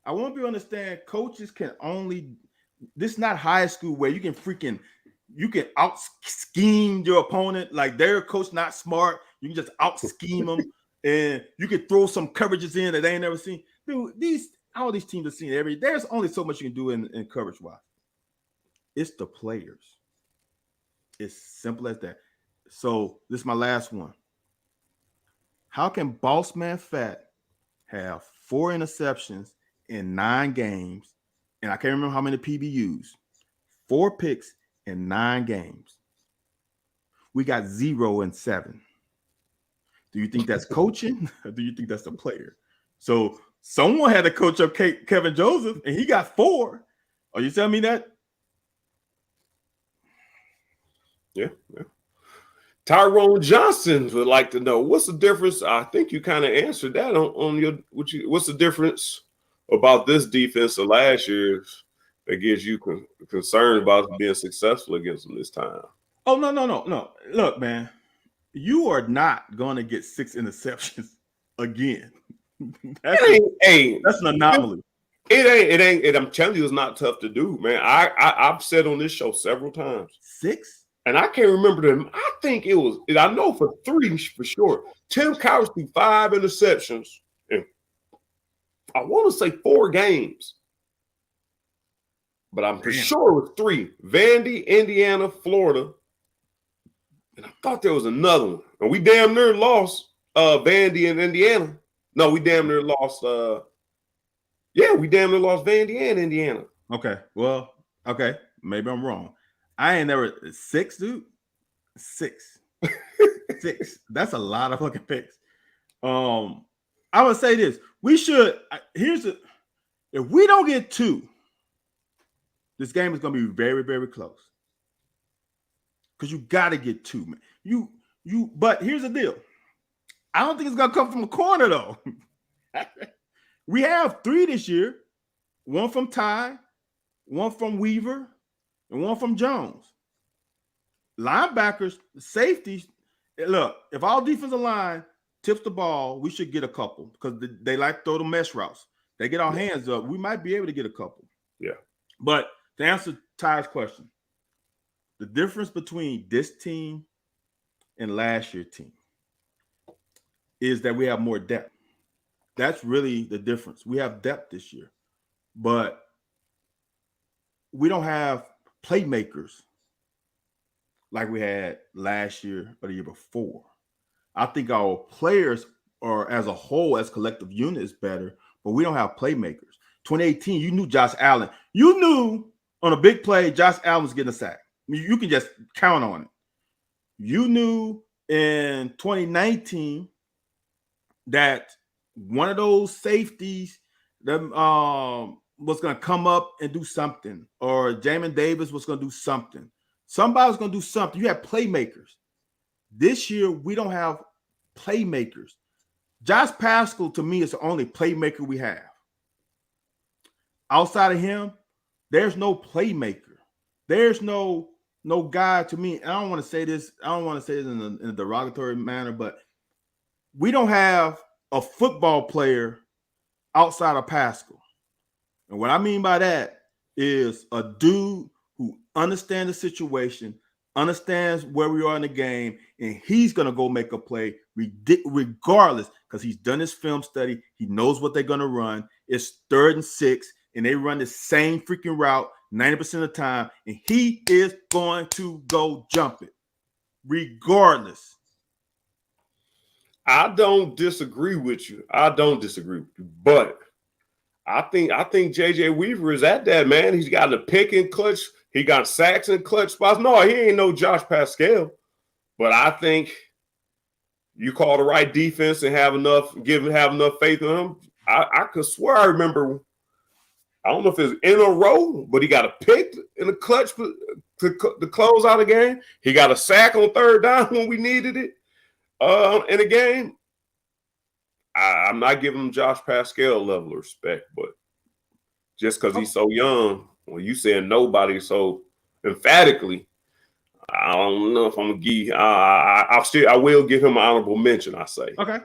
I want people to understand coaches can only, this is not high school where you can out scheme your opponent. Like their coach not smart. You can just out scheme them and you can throw some coverages in that they ain't never seen. Dude, all these teams have seen there's only so much you can do in coverage wise. It's the players. It's simple as that. So this is my last one. How can Boss Man Fat have 4 interceptions in 9 games? And I can't remember how many PBUs. 4 picks in 9 games. We got 0 in 7. Do you think that's coaching? Or do you think that's the player? So someone had to coach up Kevin Joseph, and he got 4. Are you telling me that? Yeah. Tyrone Johnson would like to know what's the difference. I think you kind of answered that on your what's the difference about this defense of last year's that gives you concerned about being successful against them this time? Oh, no. Look, man, you are not going to get 6 interceptions again. That's an anomaly. It ain't. I'm telling you, it's not tough to do, man. I've said on this show several times. 6? And I can't remember them. I think it was, I know for 3 for sure. Tim Couch threw 5 interceptions in, I want to say 4 games. But I'm for sure it was 3. Vandy, Indiana, Florida. And I thought there was another one. And we damn near lost Vandy and Indiana. No, we damn near lost we damn near lost Vandy and Indiana. Okay. Well, okay. Maybe I'm wrong. I ain't never 6, dude. 6. 6. That's a lot of fucking picks. I would say this. We should if we don't get 2, this game is gonna be very, very close. Because you gotta get 2, man. But here's the deal. I don't think it's gonna come from a corner though. We have 3 this year. 1 from Ty, 1 from Weaver, and 1 from Jones. Linebackers, safeties. Look, if our defensive line tips the ball, we should get a couple because they like to throw the mesh routes. They get our hands up. We might be able to get a couple. Yeah. But to answer Ty's question, the difference between this team and last year's team is that we have more depth. That's really the difference. We have depth this year, but we don't have playmakers like we had last year or the year before. I think our players are as a whole, as collective unit, is better, but we don't have playmakers. 2018, you knew Josh Allen. You knew on a big play, Josh Allen was getting a sack. I mean, you can just count on it. You knew in 2019 that one of those safeties that was going to come up and do something, or Jamin Davis was going to do something. Somebody was going to do something. You have playmakers. This year, we don't have playmakers. Josh Paschal, to me, is the only playmaker we have. Outside of him, there's no playmaker. There's no guy to me. I don't want to say this. I don't want to say this in a derogatory manner, but we don't have a football player outside of Paschal. And what I mean by that is a dude who understands the situation, understands where we are in the game, and he's going to go make a play regardless, because he's done his film study. He knows what they're going to run. It's 3rd and 6, and they run the same freaking route 90% of the time, and he is going to go jump it regardless. I don't disagree with you. But I think JJ Weaver is at that, man. He's got the pick and clutch. He got sacks and clutch spots. No, he ain't no Josh Pascal. But I think you call the right defense and have enough faith in him. I could swear I remember. I don't know if it's in a row, but he got a pick in the clutch to close out a game. He got a sack on third down when we needed it in a game. I'm not giving him Josh Pascal level of respect, but just because he's so young, when you saying nobody so emphatically, I don't know if I'm gonna give. I will give him an honorable mention. I say. Okay,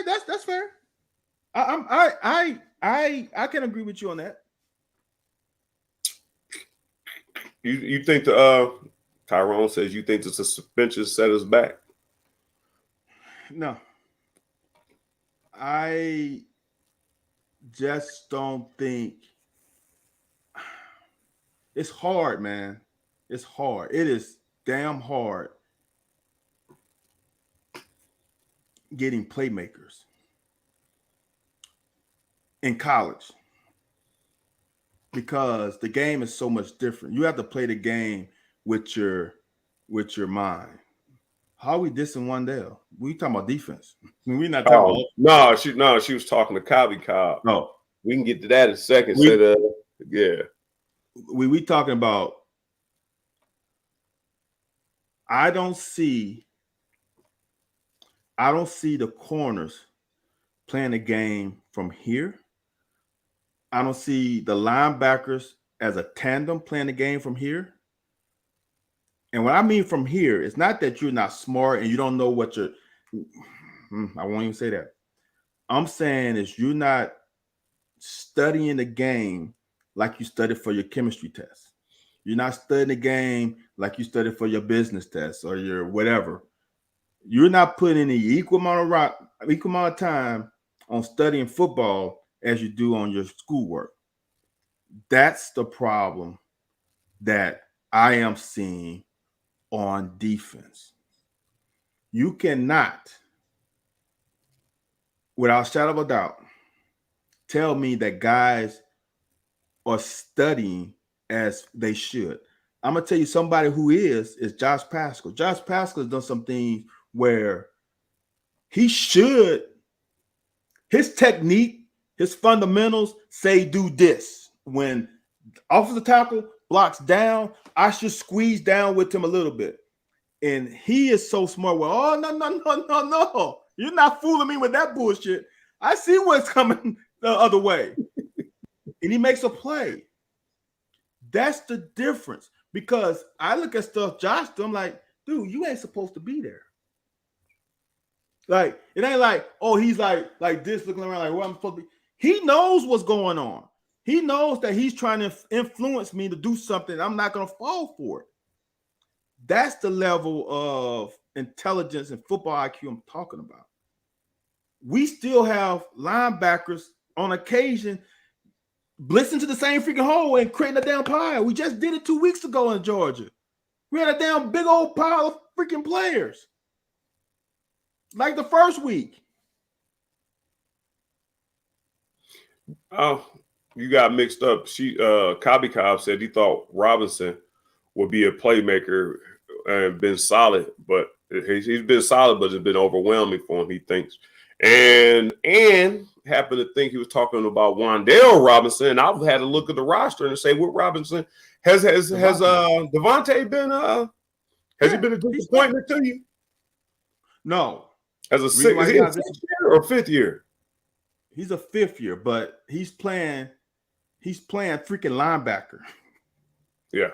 that's fair. I can agree with you on that. You think the Tyrone says you think the suspension set us back? No. I just don't think it's hard, man. It's hard. It is damn hard getting playmakers in college because the game is so much different. You have to play the game with your mind. How are we dissing Wandale? We talking about defense. We're not talking about. She was talking to Cobby Cobb. No, we can get to that in a second. We talking about. I don't see the corners playing the game from here. I don't see the linebackers as a tandem playing the game from here. And what I mean from here, it's not that you're not smart and you don't know what you're. I won't even say that. I'm saying is you're not studying the game like you studied for your chemistry test. You're not studying the game like you studied for your business test or your whatever. You're not putting the equal amount of time on studying football as you do on your schoolwork. That's the problem that I am seeing on defense. You cannot, without a shadow of a doubt, tell me that guys are studying as they should. I'm going to tell you somebody who is Josh Paschal. Josh Paschal has done some things where he should, his technique, his fundamentals say do this. When offensive tackle blocks down, I should squeeze down with him a little bit. And he is so smart. Well, oh, no. You're not fooling me with that bullshit. I see what's coming the other way. And he makes a play. That's the difference. Because I look at stuff Josh does, I'm like, dude, you ain't supposed to be there. Like, it ain't like, oh, he's like this, looking around like, well, I'm supposed to be. He knows what's going on. He knows that he's trying to influence me to do something. I'm not going to fall for it. That's the level of intelligence and football IQ I'm talking about. We still have linebackers on occasion blitzing to the same freaking hole and creating a damn pile. We just did it 2 weeks ago in Georgia. We had a damn big old pile of freaking players. Like the first week. Oh, you got mixed up. Cobby Cobb said he thought Robinson would be a playmaker and been solid, but he's been solid, but it's been overwhelming for him, he thinks. And happened to think he was talking about Wandale Robinson. And I've had to look at the roster and say, what Robinson has Devontae been has he been a disappointment to you? No. As a sixth year or fifth year? He's a fifth year, but he's playing freaking linebacker. Yeah.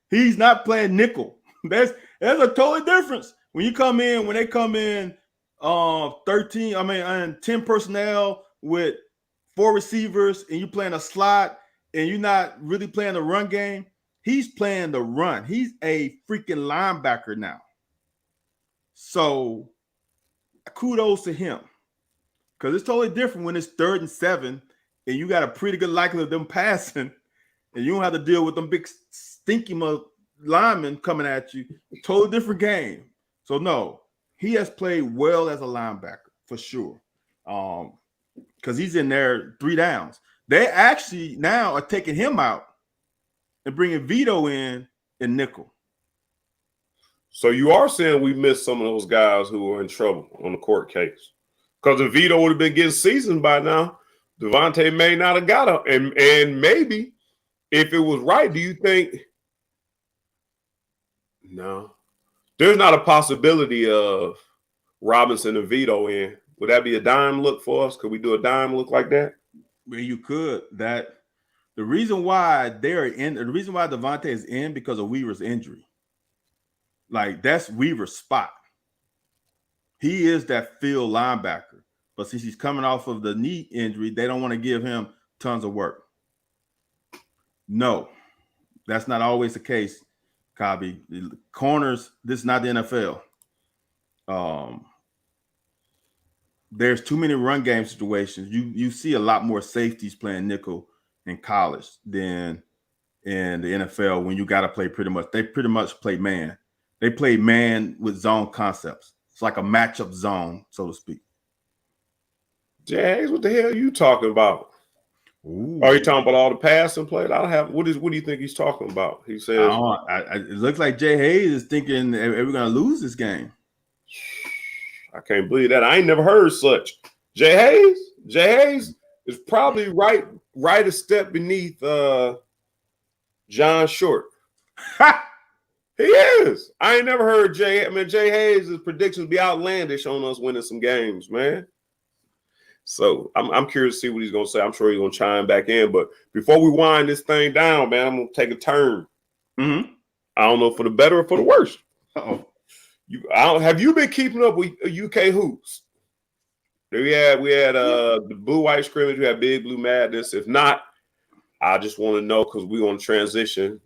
He's not playing nickel. There's a totally difference. When they come in 10 personnel with 4 receivers and you playing a slot and you're not really playing the run game, he's playing the run. He's a freaking linebacker now. So kudos to him. Because it's totally different when it's 3rd and 7 and you got a pretty good likelihood of them passing and you don't have to deal with them big stinky linemen coming at you. Totally different game. So no, he has played well as a linebacker for sure. Because he's in there 3 downs. They actually now are taking him out and bringing Vito in nickel. So you are saying we missed some of those guys who were in trouble on the court case. Because if Vito would have been getting seasoned by now, Devontae may not have got him. And maybe if it was right, do you think – no. There's not a possibility of Robinson and Vito in. Would that be a dime look for us? Could we do a dime look like that? Well, you could. The reason why they're in, the reason why Devontae is in because of Weaver's injury. Like, that's Weaver's spot. He is that field linebacker. But since he's coming off of the knee injury, they don't want to give him tons of work. No, that's not always the case, Cobby. The corners, this is not the NFL. There's too many run game situations. You see a lot more safeties playing nickel in college than in the NFL when you got to play they pretty much play man. They play man with zone concepts. It's like a matchup zone, so to speak. Jags, what the hell are you talking about? Ooh. Are you talking about all the passing plays? What do you think he's talking about? He says it looks like Jay Hayes is thinking we're going to lose this game. I can't believe that. I ain't never heard such. Jay Hayes is probably right a step beneath John Short. He is. I ain't never heard Jay Hayes' predictions be outlandish on us winning some games, man. So I'm curious to see what he's gonna say. I'm sure he's gonna chime back in. But before we wind this thing down, man, I'm gonna take a turn. Mm-hmm. I don't know for the better or for the worse. Uh-oh. Have you been keeping up with UK hoops? We had the blue-white scrimmage. We had Big Blue Madness. If not, I just want to know because we're going to transition.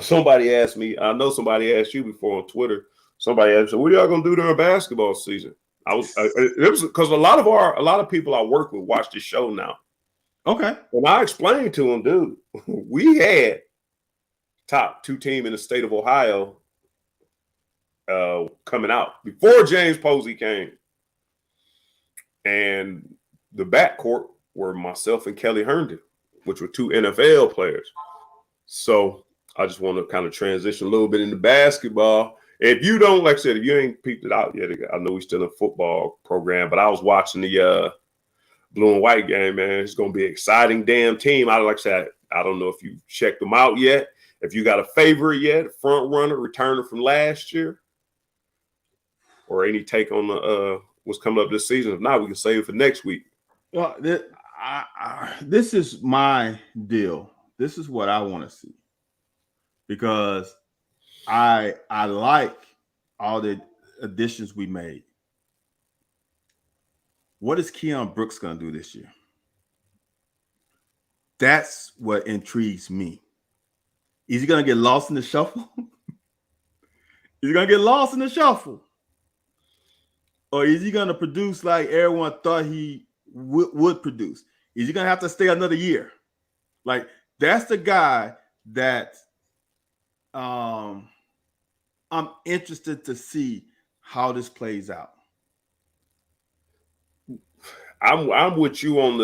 Somebody asked me. I know somebody asked you before on Twitter. Somebody asked me, "What are y'all going to do during basketball season?" It was because a lot of people I work with watch this show now. Okay. And I explained to them, dude, we had top 2 team in the state of Ohio coming out before James Posey came. And the backcourt were myself and Kelly Herndon, which were 2 NFL players. So I just want to kind of transition a little bit into basketball. If you don't, like I said, if you ain't peeped it out yet, I know we're still in a football program, but I was watching the blue and white game, man. It's going to be an exciting damn team. Like I said, I don't know if you checked them out yet. If you got a favorite yet, front runner, returner from last year, or any take on the what's coming up this season. If not, we can save it for next week. Well, this is my deal. This is what I want to see because I like all the additions we made. What is Keon Brooks going to do this year? That's what intrigues me. Is he going to get lost in the shuffle? Is he going to get lost in the shuffle? Or is he going to produce like everyone thought he would produce? Is he going to have to stay another year? Like, that's the guy that I'm interested to see how this plays out. I'm with you on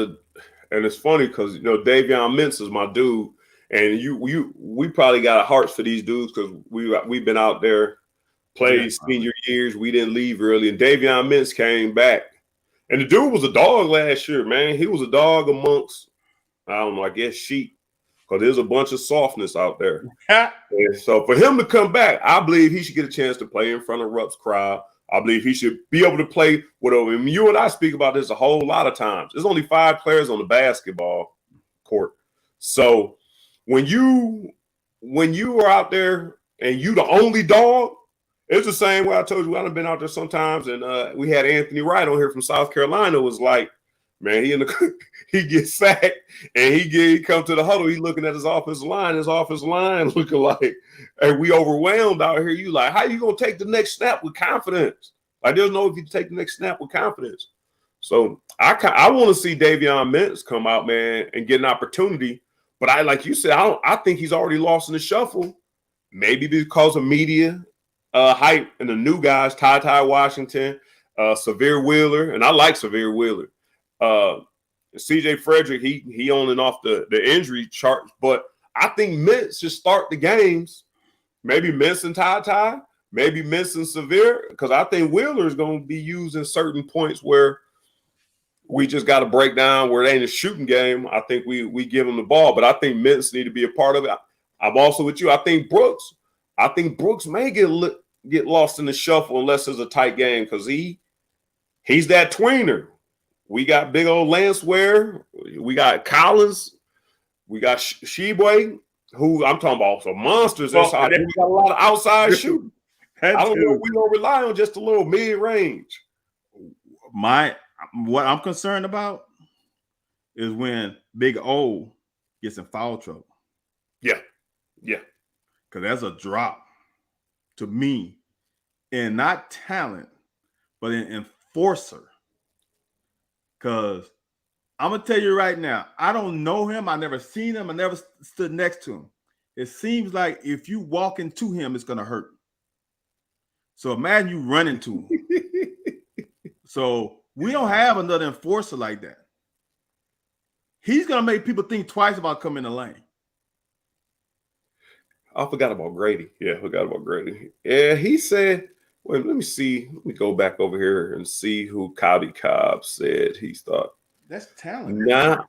and it's funny because Davion Mintz is my dude, and we probably got hearts for these dudes because we've been out there. Played senior years. We didn't leave early. And Davion Mintz came back. And the dude was a dog last year, man. He was a dog amongst, I don't know, I guess sheep. Because there's a bunch of softness out there. And so for him to come back, I believe he should get a chance to play in front of Rupp's crowd. I believe he should be able to play with him. And you and I speak about this a whole lot of times. There's only 5 players on the basketball court. So when you are out there and you the only dog, it's the same way I told you. I've been out there sometimes, and we had Anthony Wright on here from South Carolina. It was like, man, he gets sacked, and he come to the huddle. He looking at his offensive line. His offensive line looking like, hey, we overwhelmed out here. You like, how you gonna take the next snap with confidence? Like, there's no if you take the next snap with confidence. So I want to see Davion Mintz come out, man, and get an opportunity. But like you said, I think he's already lost in the shuffle. Maybe because of media. hype and the new guys, Ty Washington, Severe Wheeler, and I like Severe Wheeler. CJ Frederick, he on and off the injury chart, but I think Mintz should start the games. Maybe Mintz and Ty, maybe Mintz and Severe, because I think Wheeler is going to be used in certain points where we just got to break down where it ain't a shooting game. I think we give him the ball, but I think Mintz need to be a part of it. I'm also with you. I think Brooks may get lost in the shuffle unless it's a tight game because he's that tweener. We got big old Lance Ware. We got Collins. We got Sheboy, who I'm talking about some monsters inside. We got a lot of outside shooting. I don't know if we don't rely on just a little mid-range. What I'm concerned about is when Big O gets in foul trouble. Yeah. Because that's a drop to me in not talent, but in enforcer. Because I'm going to tell you right now, I don't know him. I never seen him. I never stood next to him. It seems like if you walk into him, it's going to hurt. So imagine you run into him. So we don't have another enforcer like that. He's going to make people think twice about coming in the lane. I forgot about Grady. Yeah, I forgot about Grady. Yeah, he said, wait, let me see. Let me go back over here and see who Cobby Cobb said he thought. That's talent. Nah,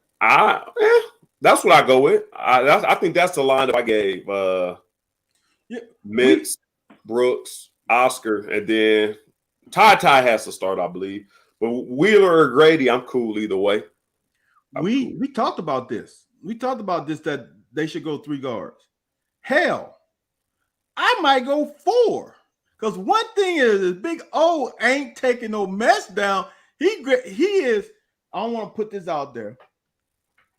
that's what I go with. I think that's the line that I gave. Mintz, Brooks, Oscar, and then Ty has to start, I believe. But Wheeler or Grady, I'm cool either way. We talked about this. We talked about this, that they should go 3 guards. Hell, I might go 4. Because one thing is Big O ain't taking no mess down. He is, I don't want to put this out there,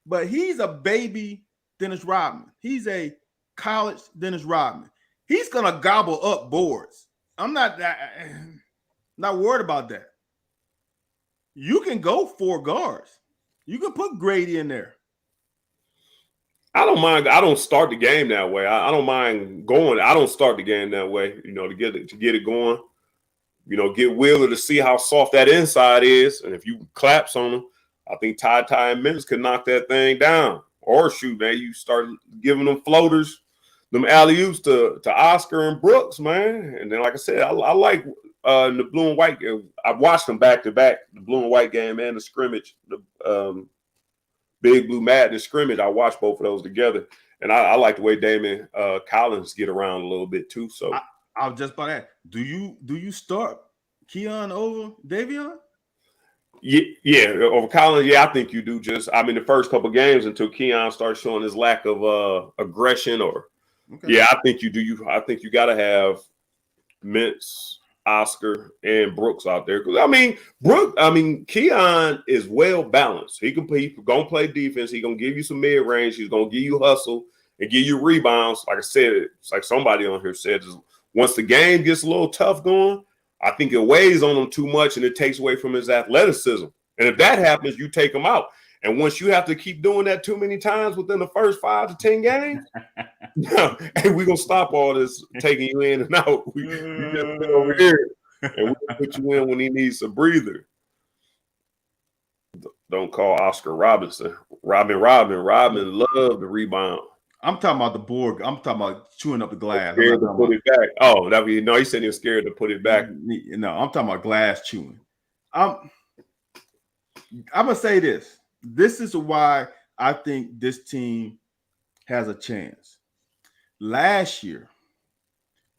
but he's a baby Dennis Rodman. He's a college Dennis Rodman. He's going to gobble up boards. I'm not worried about that. You can go 4 guards. You can put Grady in there. I don't mind. I don't start the game that way. I don't mind going. I don't start the game that way, to get it going. Get Wheeler to see how soft that inside is. And if you collapse on him, I think Ty and Mintz can knock that thing down. Or shoot, man, you start giving them floaters, them alley-oops to Oscar and Brooks, man. And then, like I said, I like the blue and white. I've watched them back-to-back, the blue and white game and the scrimmage, the Big Blue Madness scrimmage. I watched both of those together. And I like the way Damon Collins get around a little bit too. So I was just about that. Do you start Keon over Davion? Yeah, over Collins. Yeah, I think you do. The first couple games until Keon starts showing his lack of aggression, yeah, I think you do. I think you got to have Mintz, Oscar, and Brooks out there. Keon is well balanced. He's gonna play defense. He's gonna give you some mid range. He's gonna give you hustle and give you rebounds. Like I said, it's like somebody on here said, once the game gets a little tough going, I think it weighs on him too much and it takes away from his athleticism. And if that happens, you take him out. And once you have to keep doing that too many times within the first 5 to 10 games, hey, we're going to stop all this taking you in and out. We just sit over here and we'll put you in when he needs a breather. Don't call Oscar Robinson. Robin loved the rebound. I'm talking about the board. I'm talking about chewing up the glass. Scared to put it back. Oh, he said he was scared to put it back. No, I'm talking about glass chewing. I'm gonna say this. This is why I think this team has a chance. Last year,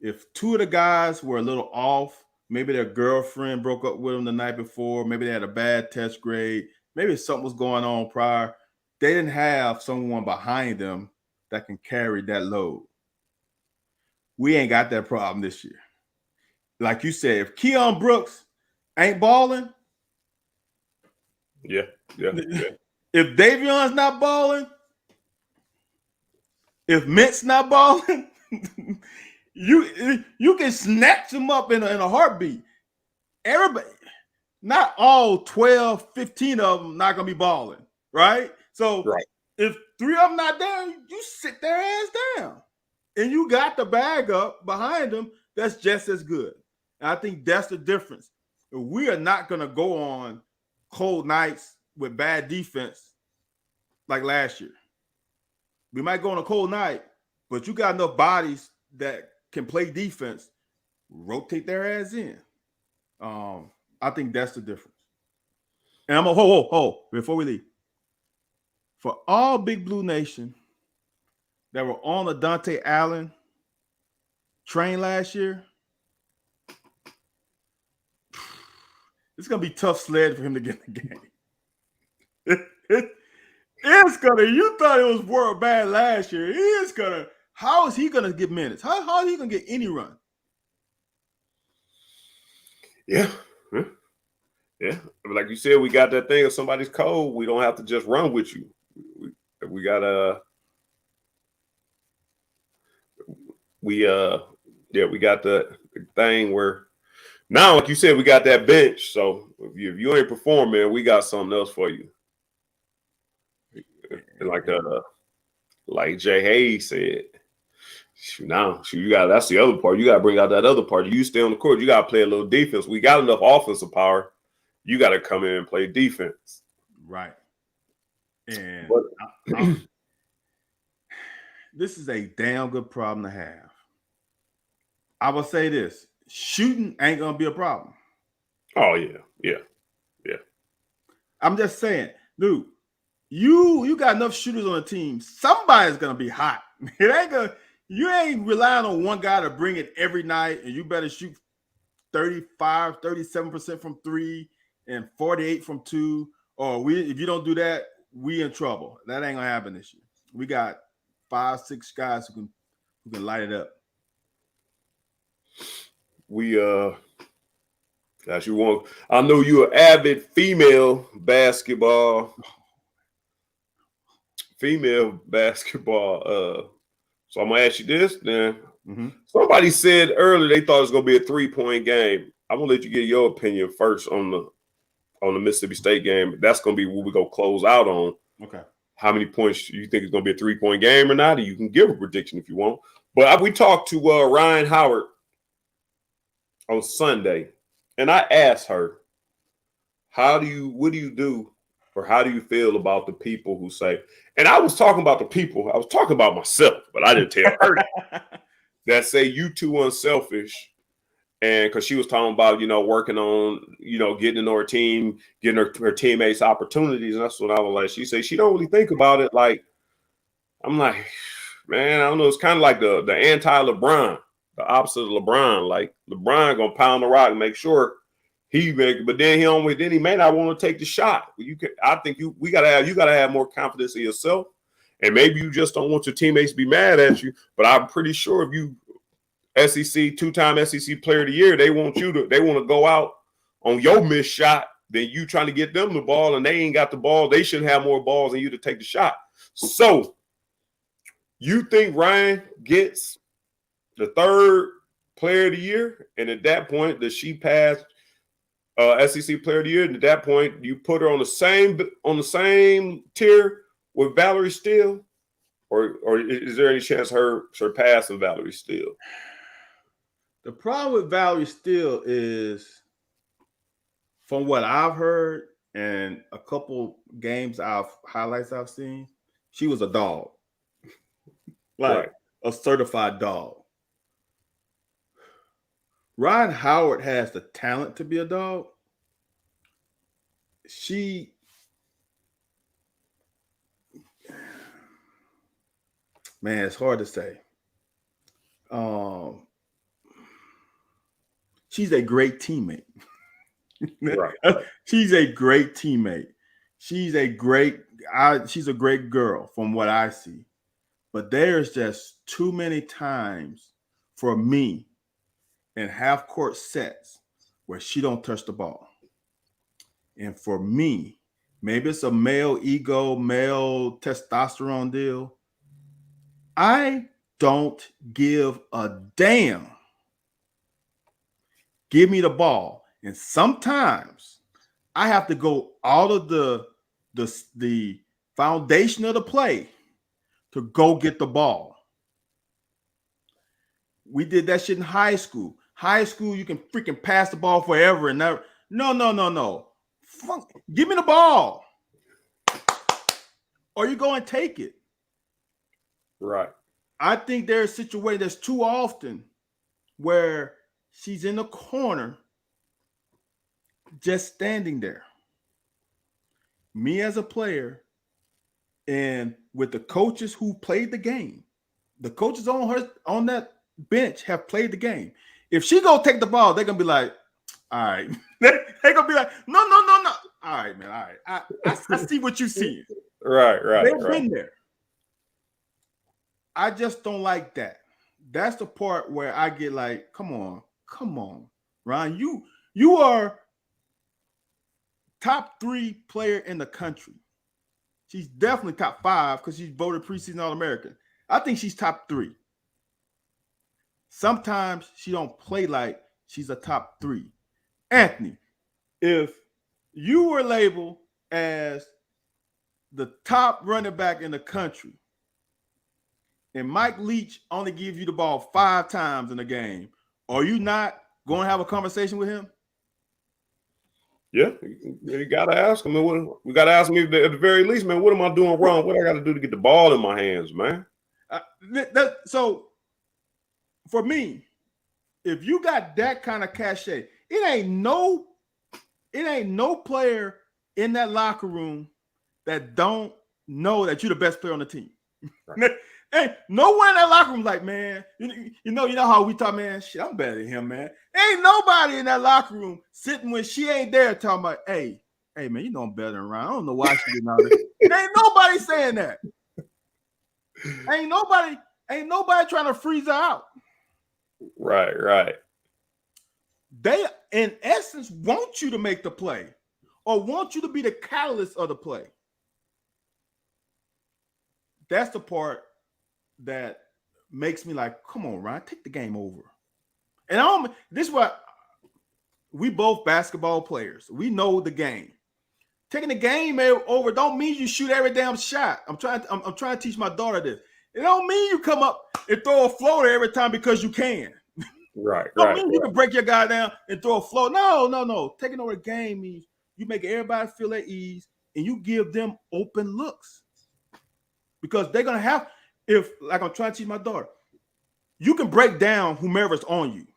if 2 of the guys were a little off, maybe their girlfriend broke up with them the night before, maybe they had a bad test grade, maybe something was going on prior, they didn't have someone behind them that can carry that load. We ain't got that problem this year. Like you said, if Keon Brooks ain't balling, yeah. If Davion's not balling, if Mint's not balling, you can snatch them up in a heartbeat. Everybody, not all 12, 15 of them not gonna be balling, right? So if 3 of them not there, you sit their ass down. And you got the bag up behind them that's just as good. And I think that's the difference. We are not going to go on cold nights with bad defense like last year. We might go on a cold night, but you got enough bodies that can play defense, rotate their ass in. I think that's the difference. And I'm a ho before we leave. For all Big Blue Nation that were on the Dante Allen train last year, it's gonna be tough sled for him to get in the game. It's gonna. You thought it was world bad last year. It's gonna. How is he gonna get minutes? How is he gonna get any run? Yeah. Yeah. Like you said, we got that thing. If somebody's cold, we don't have to just run with you. We got we got the thing where now, like you said, we got that bench. So if you ain't performing, we got something else for you. And like Jay Hayes said, you got that's the other part. You got to bring out that other part. You stay on the court. You got to play a little defense. We got enough offensive power. You got to come in and play defense. Right. And But, this is a damn good problem to have. I will say this: shooting ain't gonna be a problem. oh yeah. I'm just saying, dude. You got enough shooters on the team. Somebody's gonna be hot. It ain't gonna. You ain't relying on one guy to bring it every night, and you better shoot 35, 37% from 3 and 48 from 2. Or if you don't do that, we in trouble. That ain't gonna happen this year. We got 5, 6 guys who can light it up. We as you want. I know you're an avid female basketball. So I'm gonna ask you this then. Mm-hmm. Somebody said earlier they thought it was gonna be a 3-point game. I'm gonna let you get your opinion first on the Mississippi State game. That's gonna be what we go close out on. Okay. How many points you think it's gonna be a 3-point game or not? Or you can give a prediction if you want. But we talked to Ryan Howard on Sunday, and I asked her, what do you do, or how do you feel about the people who say, and I was talking about the people, I was talking about myself, but I didn't tell her that say you too unselfish. And because she was talking about, working on, getting to know her team, getting her teammates opportunities. And that's what I was like. She said she don't really think about it. Like, I'm like, man, I don't know. It's kind of like the anti-LeBron, the opposite of LeBron. Like, LeBron going to pound the rock and make sure but then he may not want to take the shot. You gotta have more confidence in yourself. And maybe you just don't want your teammates to be mad at you. But I'm pretty sure if you SEC, 2-time SEC player of the year, they want to go out on your missed shot than you trying to get them the ball, and they ain't got the ball. They should have more balls than you to take the shot. So you think Ryan gets the 3rd player of the year? And at that point, does she pass SEC player of the year? And at that point, you put her on the same tier with Valerie Steele? Or is there any chance her surpassing Valerie Steele? The problem with Valerie Steele is, from what I've heard and a couple highlights I've seen, she was a dog. Like a certified dog. Ryan Howard has the talent to be a dog. Man, it's hard to say. She's a great teammate. Right. She's a great teammate. She's a great girl from what I see. But there's just too many times for me in half-court sets where she don't touch the ball. And for me, maybe it's a male ego, male testosterone deal. I don't give a damn. Give me the ball. And sometimes I have to go out of the foundation of the play to go get the ball. We did that shit in high school. High school, you can freaking pass the ball forever and never. No. Fuck, give me the ball. Or you go and take it. Right. I think there's a situation that's too often where she's in the corner just standing there. Me as a player, and with the coaches who played the game, the coaches on that bench have played the game. If she go take the ball, they're gonna be like, all right. They're gonna be like, no. All right, man. All right. I see what you're seeing. Right. They've been there. I just don't like that. That's the part where I get like, come on, Ron. You are top 3 player in the country. She's definitely top 5 because she's voted preseason All-American. I think she's top 3. Sometimes she don't play like she's a top 3. Anthony, if you were labeled as the top running back in the country, and Mike Leach only gives you the ball 5 times in a game, are you not going to have a conversation with him? Yeah, you gotta ask him. We gotta ask him at the very least, man. What am I doing wrong? What I got to do to get the ball in my hands, man? So, for me, if you got that kind of cachet, it ain't no player in that locker room that don't know that you're the best player on the team. Right. Hey, no one in that locker room like, man, you know how we talk, man, shit, I'm better than him, man. Ain't nobody in that locker room sitting when she ain't there talking about, hey, man, you know I'm better than Ryan. I don't know why she didn't know that. Ain't nobody saying that. Ain't nobody trying to freeze her out. Right. They, in essence, want you to make the play or want you to be the catalyst of the play. That's the part that makes me like, come on, Ryan, take the game over. And this is what we both basketball players. We know the game. Taking the game over don't mean you shoot every damn shot. I'm trying to teach my daughter this. It don't mean you come up and throw a floater every time because you can. Right. Don't mean you can break your guy down and throw a float. No. Taking over the game means you make everybody feel at ease and you give them open looks. Because they're gonna have, if like I'm trying to teach my daughter, you can break down whomever's on you.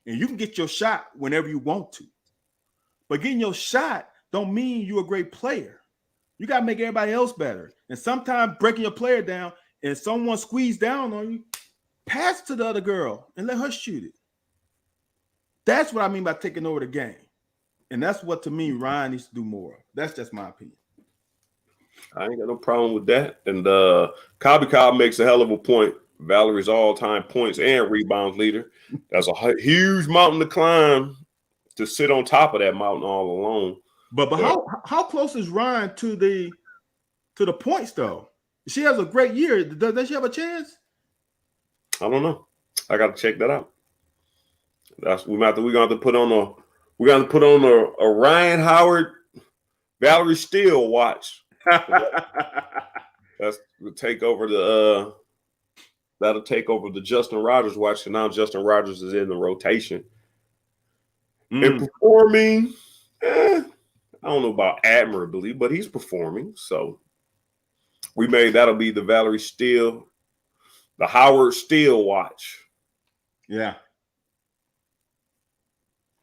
And you can get your shot whenever you want to. But getting your shot don't mean you're a great player. You got to make everybody else better. And sometimes breaking your player down and someone squeeze down on you, pass to the other girl and let her shoot it. That's what I mean by taking over the game. And that's what, to me, Ryan needs to do more. That's just my opinion. I ain't got no problem with that. And Cobb makes a hell of a point. Valerie's all-time points and rebounds leader. That's a huge mountain to climb to sit on top of that mountain all alone. But how close is Ryan to the points though? She has a great year. Does she have a chance? I don't know. I got to check that out. We're gonna have to put on a Ryan Howard, Valerie Steele watch. That's will take over the that'll take over the Justin Rogers watch. So now Justin Rogers is in the rotation. And performing, I don't know about admirably, but he's performing. So that'll be the Valerie Steele, the Howard Steele watch. Yeah.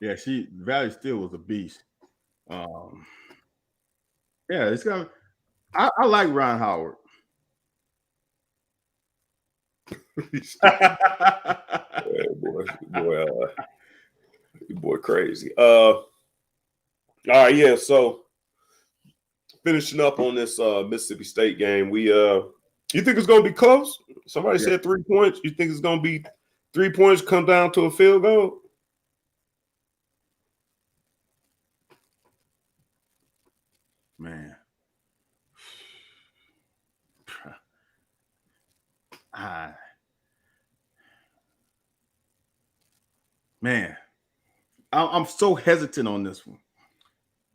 Yeah, Valerie Steele was a beast. Yeah, it's gonna. I like Ron Howard. boy, crazy. All right, yeah. So finishing up on this Mississippi State game, you think it's gonna be close? Somebody said 3 points. You think it's gonna be 3 points come down to a field goal? Man. Man, I'm so hesitant on this one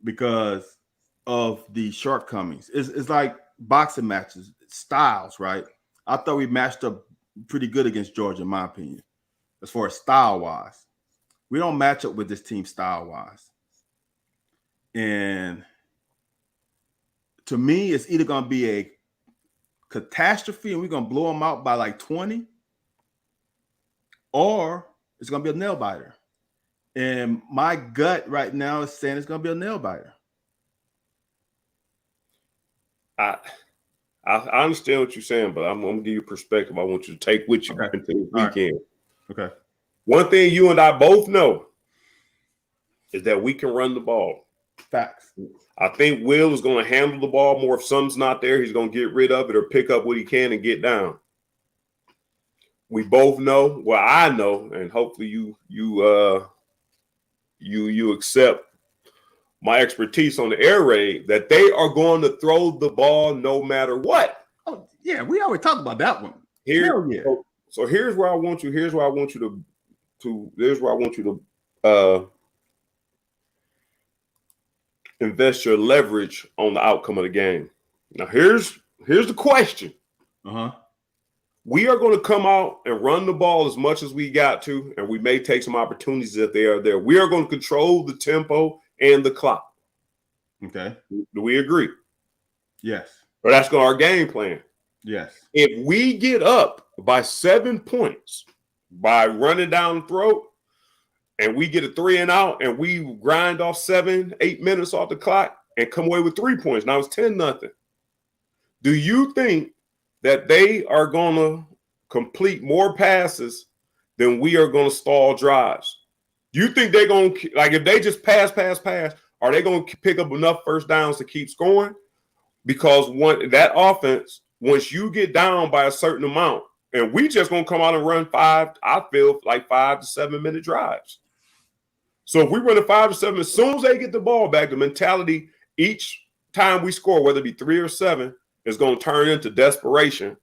because of the shortcomings. It's like boxing matches, styles, right? I thought we matched up pretty good against Georgia, in my opinion, as far as style wise. We don't match up with this team style wise. And to me, it's either going to be a catastrophe and we're going to blow them out by like 20, or it's going to be a nail biter. And my gut right now is saying it's going to be a nail biter. I understand what you're saying, but I'm going to give you perspective. I want you to take with you into the weekend. Right. Okay. One thing you and I both know is that we can run the ball. Facts. I think Will is going to handle the ball more. If something's not there, he's going to get rid of it or pick up what he can and get down. We both know, well, I know, and hopefully you accept my expertise on the air raid, that they are going to throw the ball no matter what. Oh, yeah, we already talked about that one. Here, yeah. So here's where I want you. Here's where I want you to invest your leverage on the outcome of the game. Now, here's the question. We are going to come out and run the ball as much as we got to, and we may take some opportunities if they are there. We are going to control the tempo and the clock. Okay. Do we agree? Yes. Or that's going to our game plan. Yes. If we get up by 7 points by running down the throat, and we get a 3 and out, and we grind off 7-8 minutes off the clock and come away with 3 points, now it's 10-0. Do you think that they are going to complete more passes than we are going to stall drives? You think they're going to, like, if they just pass, are they going to pick up enough first downs to keep scoring? Because that offense, once you get down by a certain amount, and we just going to come out and run 5 to 7 minute drives. So if we run a 5 to 7, as soon as they get the ball back, the mentality each time we score, whether it be 3 or 7, is going to turn into desperation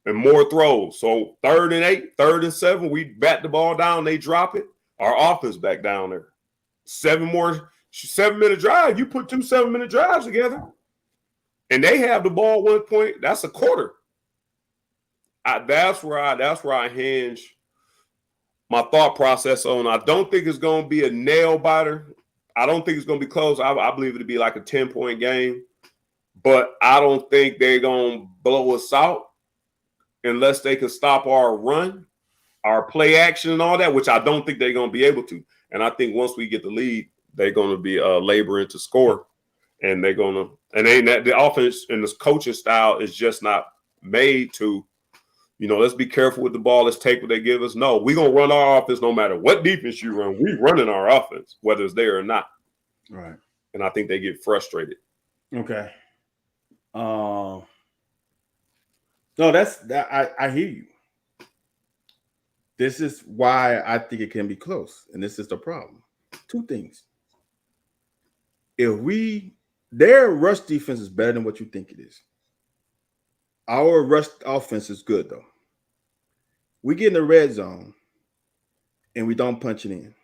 and more throws. So 3rd and 8, 3rd and 7, we bat the ball down, they drop it. Our offense back down there. 7 minute drive. You put 2 7-minute drives together, and they have the ball 1 point. That's a quarter. That's where I hinge my thought process on. I don't think it's going to be a nail biter. I don't think it's going to be close. I believe it'll be like a 10-point game, but I don't think they're going to blow us out unless they can stop our run, our play action and all that, which I don't think they're going to be able to. And I think once we get the lead, they're going to be laboring to score, and they're going to, and the offense and this coaching style is just not made to, let's be careful with the ball. Let's take what they give us. No, we're going to run our offense no matter what defense you run. We running our offense, whether it's there or not. Right. And I think they get frustrated. Okay. No, I hear you. This is why I think it can be close. And this is the problem. 2 things. Their rush defense is better than what you think it is. Our rush offense is good, though. We get in the red zone, and we don't punch it in.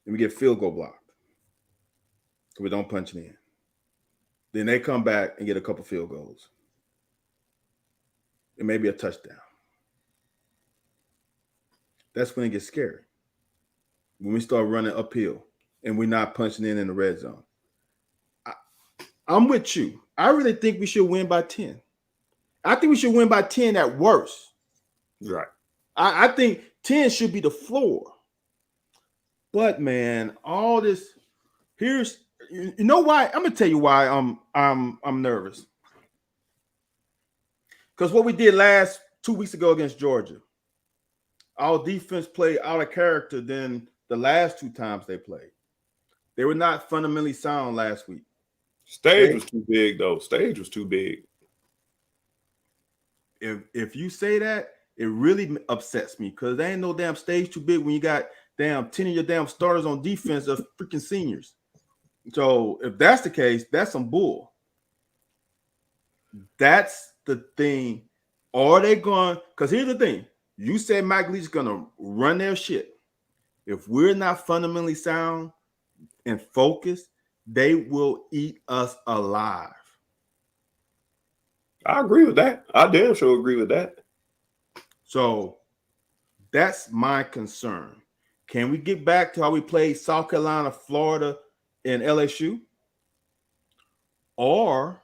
And we get field goal blocked. So we don't punch it in. Then they come back and get a couple field goals. And maybe a touchdown. That's when it gets scary. When we start running uphill and we're not punching in the red zone. I'm with you. I really think we should win by 10. I think we should win by 10 at worst. Right. I think 10 should be the floor. But man, all this you know why? I'm gonna tell you why I'm nervous. Because what we did 2 weeks ago against Georgia, our defense played out of character than the last 2 times they played. They were not fundamentally sound last week. Stage was too big, though. Stage was too big. If you say that, it really upsets me because there ain't no damn stage too big when you got damn 10 of your damn starters on defense of freaking seniors. So if that's the case, that's some bull. That's the thing. Are they going? Because here's the thing. You said Mike Leach is going to run their shit. If we're not fundamentally sound and focused, they will eat us alive. I agree with that. I damn sure agree with that. So that's my concern. Can we get back to how we played South Carolina, Florida, and LSU? Or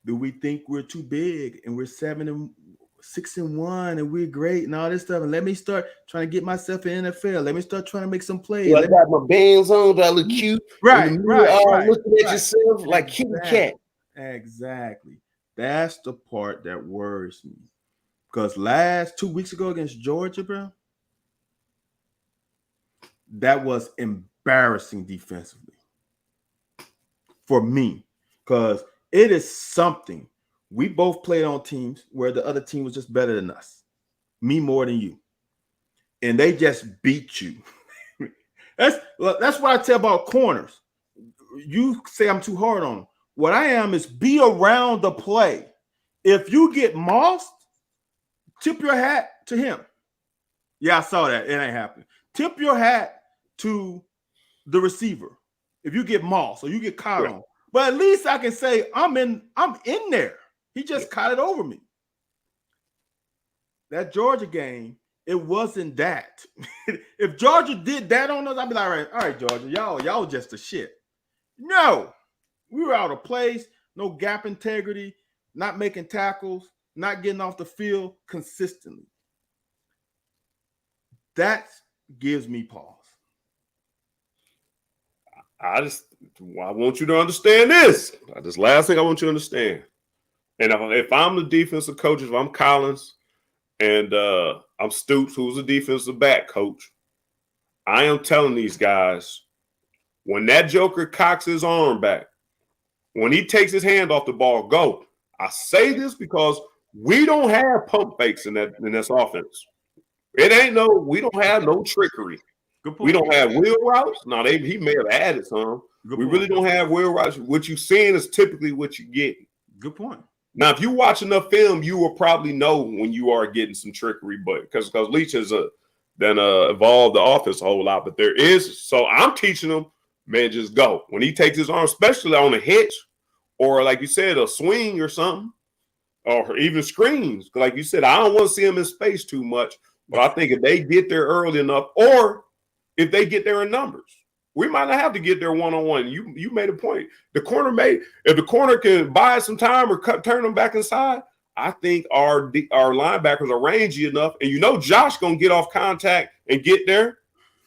do we think we're too big and we're 6-1 and we're great and all this stuff? And let me start trying to get myself in NFL. Let me start trying to make some plays. I got my bands on. Do I look cute? Right. Looking at yourself like kitty cat. Exactly. That's the part that worries me. Because 2 weeks ago against Georgia, bro, that was embarrassing defensively for me. Because it is something. We both played on teams where the other team was just better than us. Me more than you. And they just beat you. That's what I tell about corners. You say I'm too hard on them. What I am is be around the play. If you get mossed, tip your hat to him. Yeah, I saw that. It ain't happening. Tip your hat to the receiver. If you get mossed or you get caught on. But at least I can say I'm in there. He just caught it over me. That Georgia game, it wasn't that. If Georgia did that on us, I'd be like, all right, Georgia, y'all just the shit. No, we were out of place, no gap integrity, not making tackles, not getting off the field consistently. That gives me pause. I want you to understand this. This last thing I want you to understand. And if I'm the defensive coach, if I'm Collins and I'm Stoops, who's a defensive back coach, I am telling these guys, when that joker cocks his arm back, when he takes his hand off the ball, go. I say this because we don't have pump fakes in this offense. We don't have no trickery. We don't have wheel routes. Now, he may have added some. We really don't have wheel routes. What you're seeing is typically what you get. Good point. Now, if you watch enough film, you will probably know when you are getting some trickery, but because Leach has then evolved the offense a whole lot. But there is, so I'm teaching him, man, just go. When he takes his arm, especially on a hitch or like you said, a swing or something, or even screens. Like you said, I don't want to see him in space too much, but I think if they get there early enough, or if they get there in numbers, we might not have to get there one-on-one. You made a point. If the corner can buy some time or turn them back inside, I think our linebackers are rangy enough. And Josh going to get off contact and get there.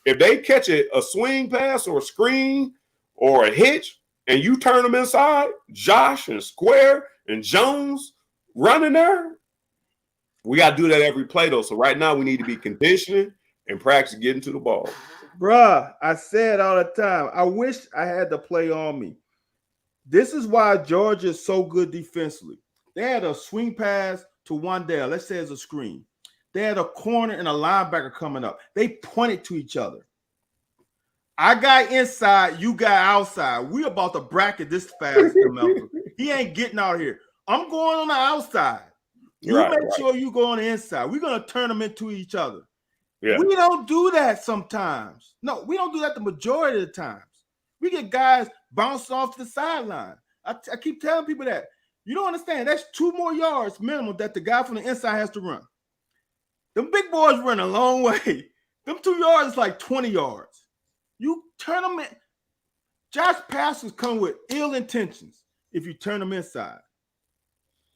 If they catch a swing pass or a screen or a hitch and you turn them inside, Josh and Square and Jones running there, we got to do that every play, though. So right now we need to be conditioning and practice getting to the ball. Bruh, I say it all the time. I wish I had the play on me. This is why Georgia is so good defensively. They had a swing pass to Wandale. Let's say it's a screen. They had a corner and a linebacker coming up. They pointed to each other. I got inside, you got outside. We about to bracket this fast. He ain't getting out here. I'm going on the outside. You make sure you go on the inside. We're going to turn them into each other. Yeah. We don't do that sometimes. No, we don't do that the majority of the times. We get guys bouncing off to the sideline. I keep telling people that. You don't understand. That's 2 more yards minimum that the guy from the inside has to run. Them big boys run a long way. Them 2 yards is like 20 yards. You turn them in. Josh passes come with ill intentions if you turn them inside.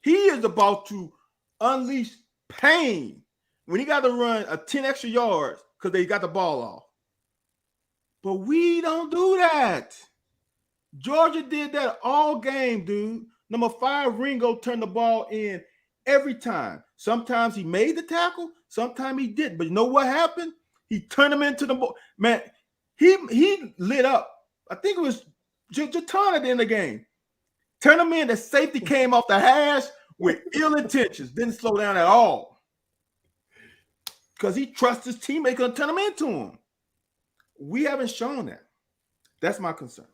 He is about to unleash pain when he got to run 10 extra yards because they got the ball off. But we don't do that. Georgia did that all game, dude. Number 5, Ringo turned the ball in every time. Sometimes he made the tackle, sometimes he didn't. But you know what happened? He turned him into the ball. Man, he lit up. I think it was Jatan at the end of the game. Turned him in. The safety came off the hash with ill intentions. Didn't slow down at all. Because he trusts his teammate going to turn him into him. We haven't shown that. That's my concern.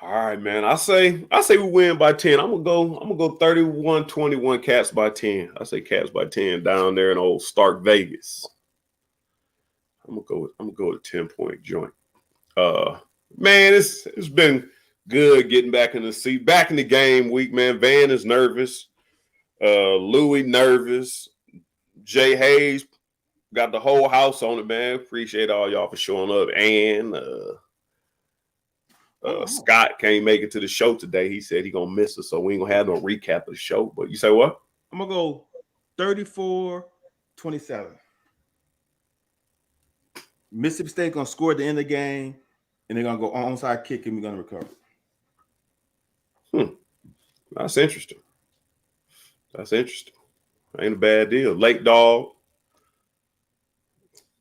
All right, man. I say we win by 10. I'm gonna go 31-21 Cats by 10. I say Cats by 10 down there in old Stark Vegas. I'm gonna go with a 10-point joint. Man, it's been good getting back in the seat, back in the game week, man. Van is nervous. Louis nervous. Jay Hayes got the whole house on it, man. Appreciate all y'all for showing up. And Scott can't make it to the show today. He said he gonna miss us, so we ain't gonna have no recap of the show. But you say what? I'm gonna go 34-27. Mississippi State gonna score at the end of the game, and they're gonna go onside kick, and we're gonna recover. That's interesting. Ain't a bad deal. Lake Dog.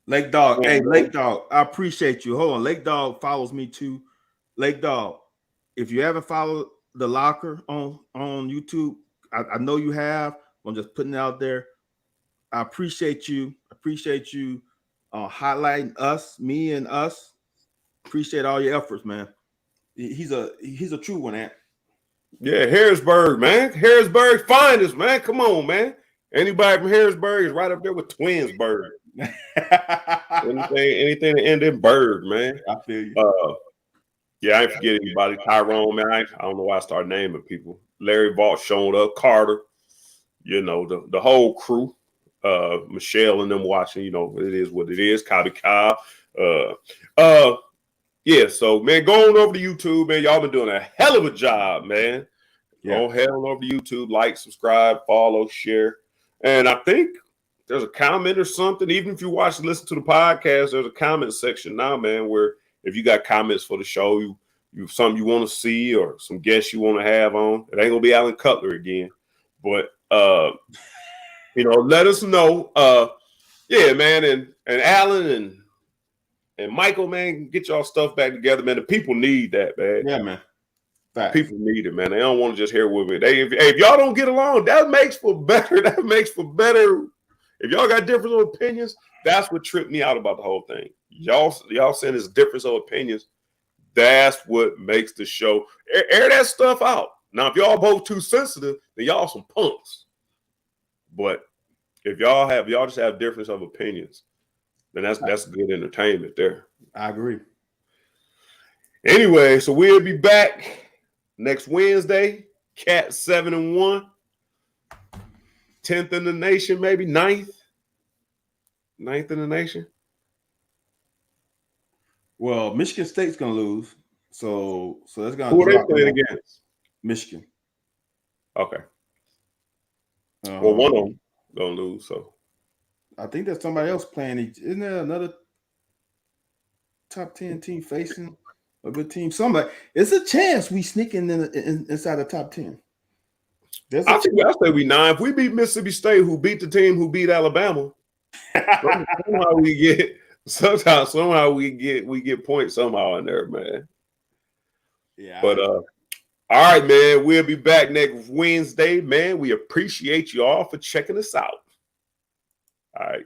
Hey, Lake Dog, I appreciate you. Hold on, Lake Dog follows me too. Lake Dog, if you haven't followed The Locker on YouTube, I know you have. I'm just putting it out there. I appreciate you. Highlighting us, me and us. Appreciate all your efforts, man. He's a true one, Ant. Yeah, Harrisburg, man. Harrisburg finest, man. Come on, man. Anybody from Harrisburg is right up there with Twinsburg. anything to end in Berg, man. I feel you. Yeah, I ain't forget anybody. Tyrone, man. I don't know why I started naming people. Larry Vault showing up, Carter, you know, the whole crew. Michelle and them watching, you know, it is what it is. Cobby Cobb. Yeah, so man, go on over to YouTube, man. Y'all been doing a hell of a job, man. Yeah. Go head on over to YouTube, like, subscribe, follow, share. And I think there's a comment or something. Even if you watch and listen to the podcast, there's a comment section now, man, where if you got comments for the show, you something you want to see or some guests you want to have on. It ain't gonna be Alan Cutler again. But you know, let us know. Yeah, man, and Alan and Michael, man, get y'all stuff back together, man. The people need that, man. Yeah, man. Fact. People need it, man. They don't want to just hear with it. If y'all don't get along, that makes for better. If y'all got different opinions, that's what tripped me out about the whole thing. Y'all saying this difference of opinions. That's what makes the show. Air that stuff out. Now, if y'all both too sensitive, then y'all some punks. But if y'all just have difference of opinions, then that's good entertainment there. I agree. Anyway, so we'll be back next Wednesday. Cat 7-1, 10th in the nation, maybe 9th in the nation. Well, Michigan State's gonna lose, so that's gonna. Who are they playing against? Michigan. Okay. Well, one of them gonna lose, so I think there's somebody else playing. Isn't there another top 10 team facing a good team? Somebody. It's a chance we sneak inside the top 10. I say we 9. If we beat Mississippi State, who beat the team who beat Alabama, somehow we get points somehow in there, man. Yeah. But all right, man. We'll be back next Wednesday, man. We appreciate you all for checking us out. All right.